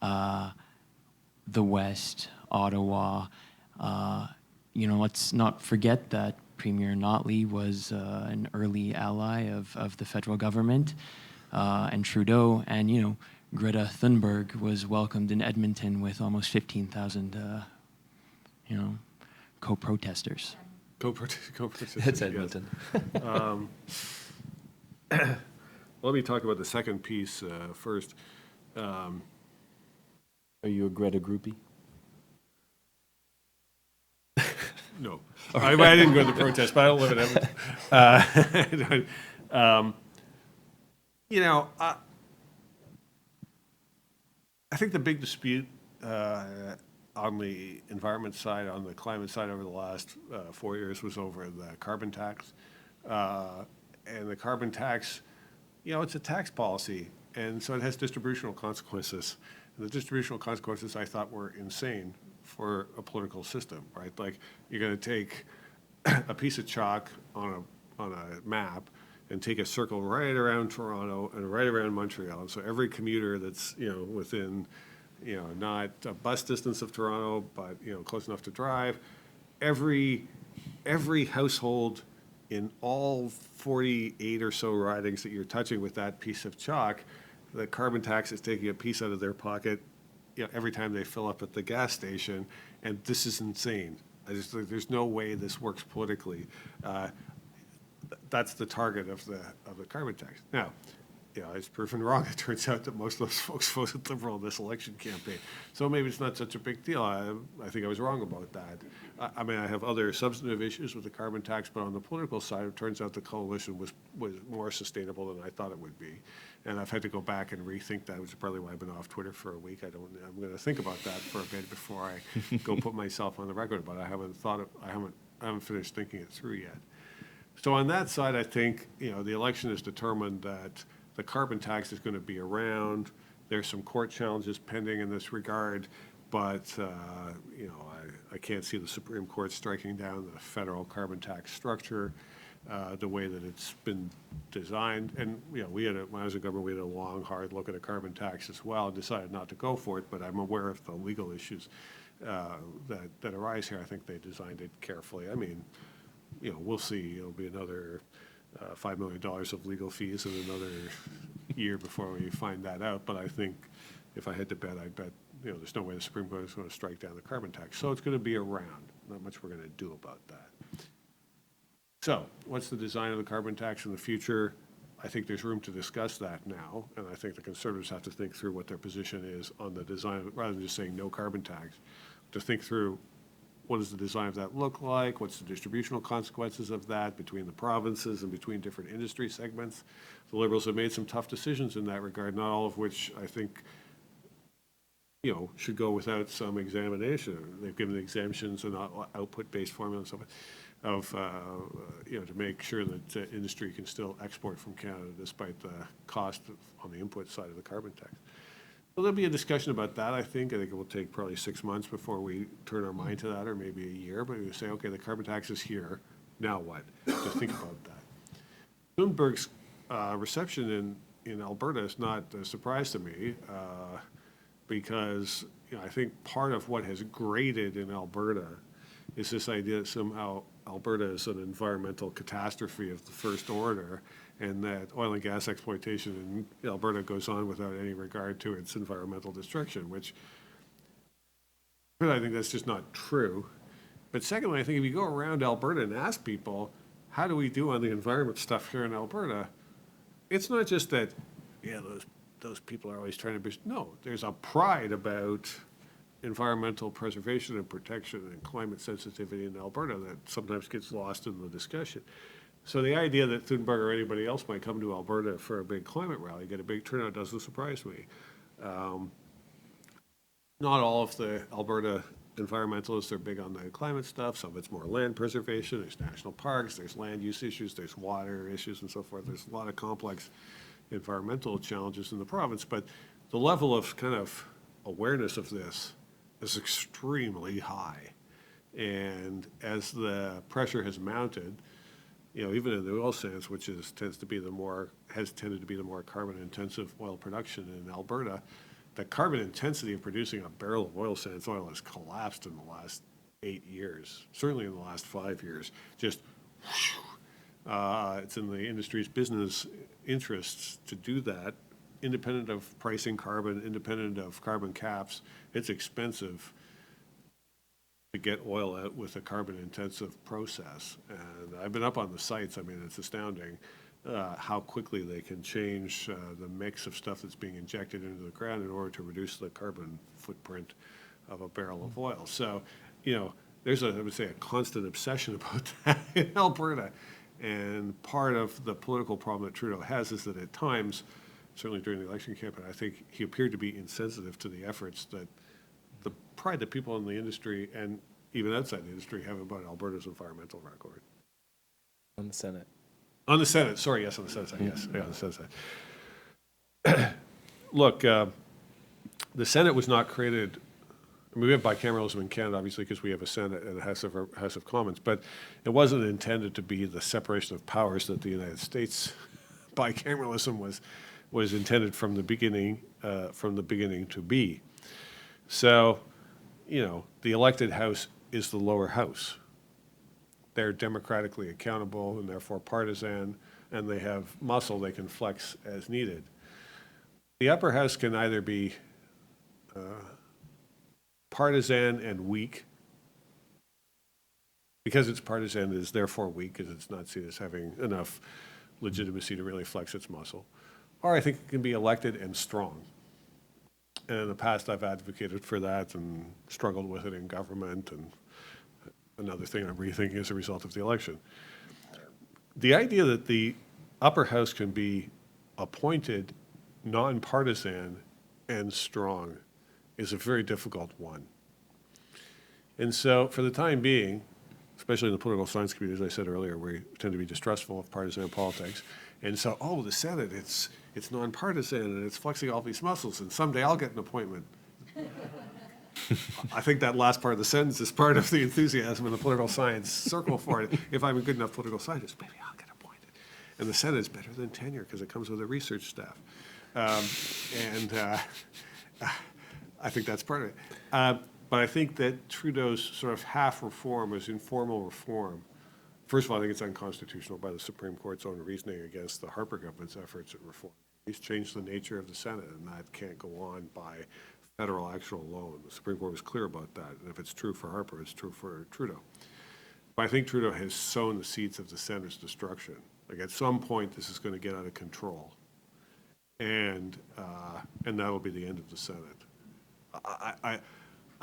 the West, Ottawa? Let's not forget that Premier Notley was an early ally of the federal government and Trudeau, and Greta Thunberg was welcomed in Edmonton with almost 15,000 co-protesters. Co-participation. That's Edmonton. Let me talk about the second piece first. Are you a Greta groupie? No, I didn't go to the protest, but I don't live in Edmonton. I think the big dispute on the environment side, on the climate side over the last 4 years was over the carbon tax. And the carbon tax, it's a tax policy, and so it has distributional consequences. And the distributional consequences I thought were insane for a political system, right? Like, you're going to take a piece of chalk on a map and take a circle right around Toronto and right around Montreal. And so every commuter that's, within, not a bus distance of Toronto, but, close enough to drive, every household in all 48 or so ridings that you're touching with that piece of chalk, the carbon tax is taking a piece out of their pocket, every time they fill up at the gas station, and this is insane. There's no way this works politically. That's the target of the carbon tax. Now, it's proven wrong. It turns out that most of those folks voted Liberal in this election campaign. So maybe it's not such a big deal. I think I was wrong about that. I have other substantive issues with the carbon tax, but on the political side, it turns out the coalition was more sustainable than I thought it would be. And I've had to go back and rethink that, which is probably why I've been off Twitter for a week. I'm going to think about that for a bit before I go put myself on the record about it. I haven't finished thinking it through yet. So on that side, I think, the election has determined that the carbon tax is going to be around. There's some court challenges pending in this regard, but, I can't see the Supreme Court striking down the federal carbon tax structure the way that it's been designed. And, when I was in government, we had a long, hard look at a carbon tax as well, and decided not to go for it, but I'm aware of the legal issues that arise here. I think they designed it carefully. We'll see. It'll be another $5 million of legal fees in another year before we find that out. But I think if I had to bet, I'd bet, there's no way the Supreme Court is going to strike down the carbon tax. So it's going to be around. Not much we're going to do about that. So what's the design of the carbon tax in the future? I think there's room to discuss that now. And I think the Conservatives have to think through what their position is on the design, rather than just saying no carbon tax, to think through what does the design of that look like? What's the distributional consequences of that between the provinces and between different industry segments? The Liberals have made some tough decisions in that regard, not all of which I think, should go without some examination. They've given exemptions and output-based formulas to make sure that industry can still export from Canada despite the cost on the input side of the carbon tax. Well, there'll be a discussion about that, I think. I think it will take probably 6 months before we turn our mind to that, or maybe a year. But we say, okay, the carbon tax is here. Now what? Just think about that. Thunberg's reception in Alberta is not a surprise to me because I think part of what has grated in Alberta is this idea that somehow Alberta is an environmental catastrophe of the first order, and that oil and gas exploitation in Alberta goes on without any regard to its environmental destruction, which I think that's just not true. But secondly, I think if you go around Alberta and ask people, how do we do on the environment stuff here in Alberta? It's not just that, those people are always trying to be, no, there's a pride about environmental preservation and protection and climate sensitivity in Alberta that sometimes gets lost in the discussion. So the idea that Thunberg or anybody else might come to Alberta for a big climate rally, get a big turnout, doesn't surprise me. Not all of the Alberta environmentalists are big on the climate stuff. Some of it's more land preservation. There's national parks, there's land use issues, there's water issues and so forth. There's a lot of complex environmental challenges in the province, but the level of kind of awareness of this is extremely high. And as the pressure has mounted, even in the oil sands, which has tended to be the more carbon-intensive oil production in Alberta, the carbon intensity of producing a barrel of oil sands oil has collapsed in the last 8 years, certainly in the last 5 years. Just, it's in the industry's business interests to do that, independent of pricing carbon, independent of carbon caps. It's expensive to get oil out with a carbon-intensive process. And I've been up on the sites. I mean, it's astounding how quickly they can change the mix of stuff that's being injected into the ground in order to reduce the carbon footprint of a barrel of oil. So, there's I would say, a constant obsession about that in Alberta. And part of the political problem that Trudeau has is that at times, certainly during the election campaign, I think he appeared to be insensitive to the efforts that the pride that people in the industry and even outside the industry have about Alberta's environmental record. On the Senate. On the Senate, sorry, yes, on the Senate side, yes, yeah, on the Senate side. Look, the Senate was not created, we have bicameralism in Canada, obviously, because we have a Senate and a House of Commons, but it wasn't intended to be the separation of powers that the United States bicameralism was intended from the beginning to be. So, the elected House is the lower house. They're democratically accountable and therefore partisan, and they have muscle they can flex as needed. The upper house can either be partisan and weak. Because it's partisan, it is therefore weak, because it's not seen as having enough legitimacy to really flex its muscle. Or I think it can be elected and strong. And in the past, I've advocated for that and struggled with it in government, and another thing I'm rethinking as a result of the election. The idea that the upper house can be appointed nonpartisan and strong is a very difficult one. And so for the time being, especially in the political science community, as I said earlier, we tend to be distrustful of partisan politics. And so, the Senate, it's nonpartisan and it's flexing all these muscles, and someday I'll get an appointment. I think that last part of the sentence is part of the enthusiasm in the political science circle for it. If I'm a good enough political scientist, maybe I'll get appointed. And the Senate is better than tenure because it comes with a research staff. I think that's part of it. But I think that Trudeau's sort of half reform is informal reform. First of all, I think it's unconstitutional by the Supreme Court's own reasoning against the Harper government's efforts at reform. He's changed the nature of the Senate, and that can't go on by federal action alone. The Supreme Court was clear about that, and if it's true for Harper, it's true for Trudeau. But I think Trudeau has sown the seeds of the Senate's destruction. Like at some point, this is going to get out of control, and that'll be the end of the Senate.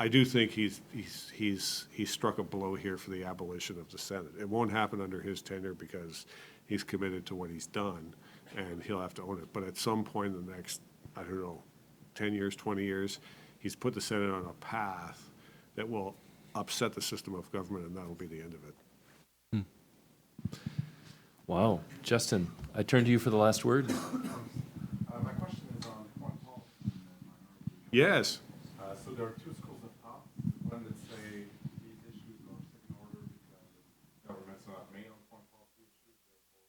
I do think he's struck a blow here for the abolition of the Senate. It won't happen under his tenure because he's committed to what he's done, and he'll have to own it. But at some point in the next, 10 years, 20 years, he's put the Senate on a path that will upset the system of government, and that'll be the end of it. Wow. Justin, I turn to you for the last word. My question is on foreign policy and minority. Yes. So there are two schools of thought. One that say these issues are second order because government's not made on foreign policy issues, therefore.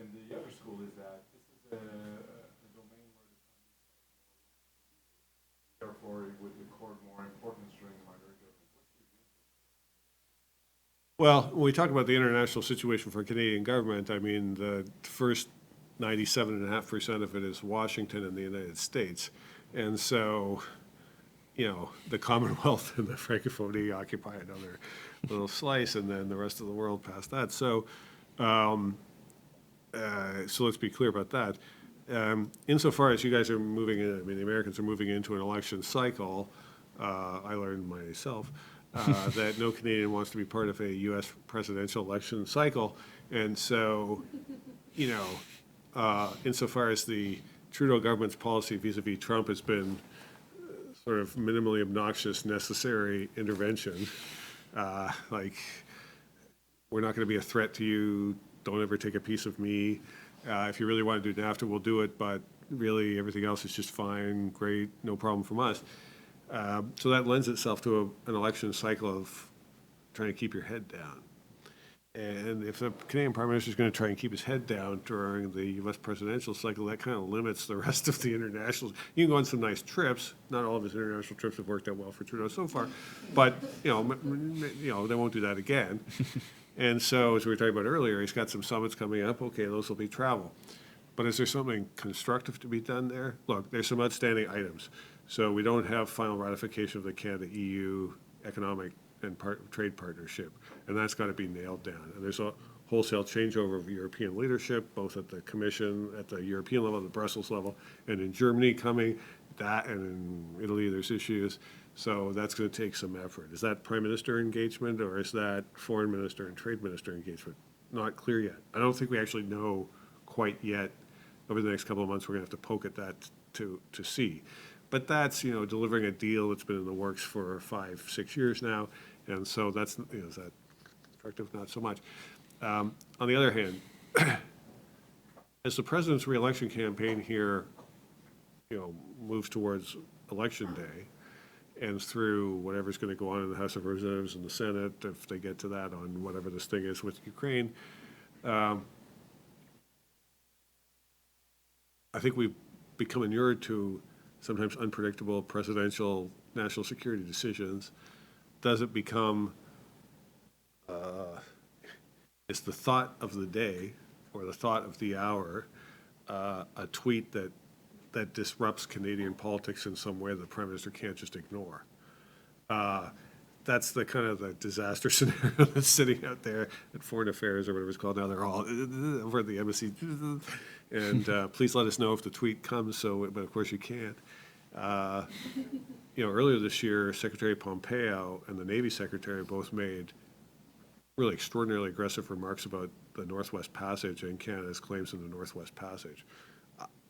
And the other school is that this is a domain where the therefore it would record more importance during the minority government. What's your view? Well, when we talk about the international situation for Canadian government, I mean, the first 97.5% of it is Washington and the United States. And so, the Commonwealth and the Francophonie occupy another little slice, and then the rest of the world past that. So, so let's be clear about that. Insofar as you guys are moving in, the Americans are moving into an election cycle, I learned myself, that no Canadian wants to be part of a U.S. presidential election cycle. And so, insofar as the Trudeau government's policy vis-a-vis Trump has been sort of minimally obnoxious, necessary intervention, like, we're not going to be a threat to you, don't ever take a piece of me. If you really want to do NAFTA, we'll do it, but really everything else is just fine, great, no problem from us. So that lends itself to an election cycle of trying to keep your head down. And if the Canadian Prime Minister is going to try and keep his head down during the U.S. presidential cycle, that kind of limits the rest of the internationals. You can go on some nice trips. Not all of his international trips have worked out well for Trudeau so far, but they won't do that again. And so, as we were talking about earlier, he's got some summits coming up. Okay, those will be travel. But is there something constructive to be done there? Look, there's some outstanding items. So we don't have final ratification of the Canada-EU economic and trade partnership, and that's got to be nailed down. And there's a wholesale changeover of European leadership, both at the Commission, at the European level, the Brussels level, and in Germany coming, that, and in Italy there's issues. So that's going to take some effort. Is that Prime Minister engagement, or is that Foreign Minister and Trade Minister engagement? Not clear yet. I don't think we actually know quite yet. Over the next couple of months, we're going to have to poke at that to see. But that's, delivering a deal that's been in the works for 5-6 years now, and so that's, is that constructive? Not so much. On the other hand, as the president's reelection campaign here, moves towards election day, and through whatever's going to go on in the House of Representatives and the Senate, if they get to that on whatever this thing is with Ukraine, I think we've become inured to sometimes unpredictable presidential national security decisions. Does it become, is the thought of the day or the thought of the hour a tweet that disrupts Canadian politics in some way that the Prime Minister can't just ignore? That's the kind of the disaster scenario that's sitting out there at Foreign Affairs or whatever it's called now. They're all over at the embassy. And please let us know if the tweet comes, but of course you can't. Earlier this year, Secretary Pompeo and the Navy Secretary both made really extraordinarily aggressive remarks about the Northwest Passage and Canada's claims in the Northwest Passage.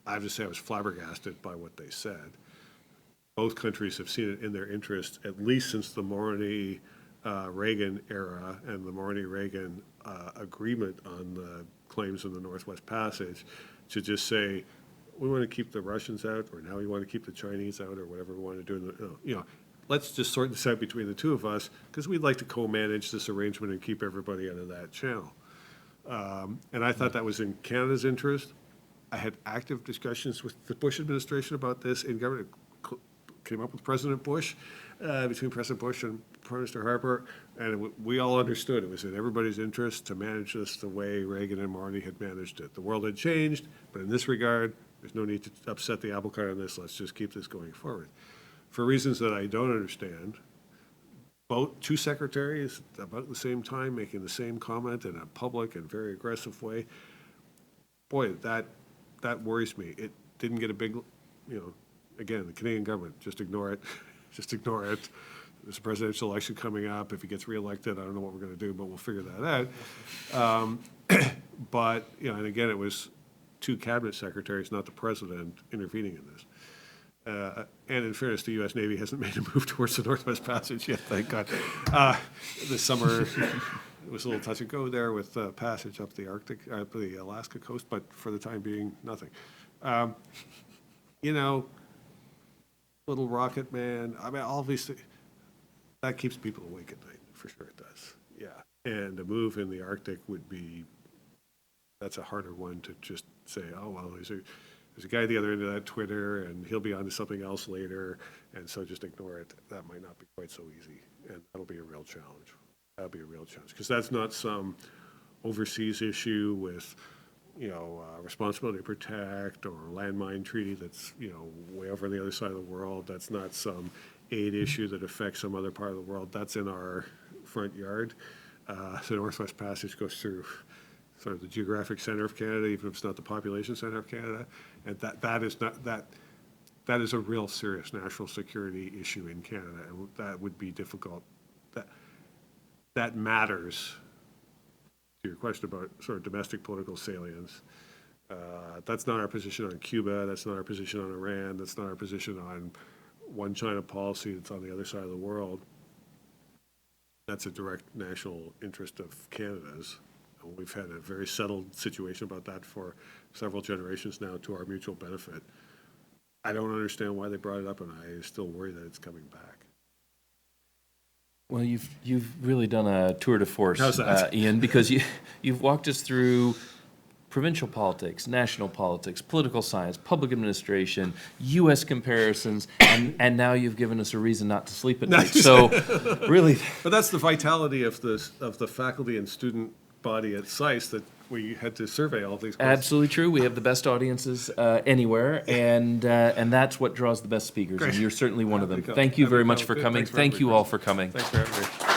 I have to say I was flabbergasted by what they said. Both countries have seen it in their interest, at least since the Moroney-Reagan era and the Moroney-Reagan agreement on the claims in the Northwest Passage, to just say, we want to keep the Russians out, or now we want to keep the Chinese out, or whatever we want to do. Let's just sort this out between the two of us, because we'd like to co-manage this arrangement and keep everybody out of that channel. And I thought that was in Canada's interest. I had active discussions with the Bush administration about this in government. Came up with President Bush, between President Bush and Prime Minister Harper, and we all understood it was in everybody's interest to manage this the way Reagan and Moroney had managed it. The world had changed, but in this regard, there's no need to upset the apple cart on this. Let's just keep this going forward. For reasons that I don't understand, two secretaries about the same time making the same comment in a public and very aggressive way. Boy, that worries me. It didn't get a big, again, the Canadian government, just ignore it. Just ignore it. There's a presidential election coming up. If he gets reelected, I don't know what we're going to do, but we'll figure that out. But, and again, it was two cabinet secretaries, not the president, intervening in this. And in fairness, the U.S. Navy hasn't made a move towards the Northwest Passage yet, thank God. This summer, it was a little touch and go there with passage up the Arctic, the Alaska coast, but for the time being, nothing. Little rocket man, I mean, all these things, that keeps people awake at night, for sure it does, yeah. And a move in the Arctic would be, that's a harder one to just say, oh, well, there's a guy at the other end of that Twitter, and he'll be on to something else later, and so just ignore it. That might not be quite so easy, and that'll be a real challenge. That'll be a real challenge, because that's not some overseas issue with responsibility to protect or landmine treaty that's, way over on the other side of the world. That's not some aid issue that affects some other part of the world. That's in our front yard. The Northwest Passage goes through sort of the geographic center of Canada, even if it's not the population center of Canada. And that is a real serious national security issue in Canada. And that would be difficult. that matters, to your question about sort of domestic political salience. That's not our position on Cuba, that's not our position on Iran, that's not our position on one China policy that's on the other side of the world. That's a direct national interest of Canada's. And we've had a very settled situation about that for several generations now to our mutual benefit. I don't understand why they brought it up, and I still worry that it's coming back. Well, you've really done a tour de force, How's that? Ian, because you've walked us through provincial politics, national politics, political science, public administration, U.S. comparisons, and now you've given us a reason not to sleep at night. So, really, But that's the vitality of the faculty and student body at SAIS, that we had to survey all these questions. absolutely true. We have the best audiences anywhere, and that's what draws the best speakers, and Great. you're certainly one of them. Happy to come. Thank you Happy very to much come. for Good. coming. Thanks for Thank having you me, all Chris. for coming. Thanks for having me.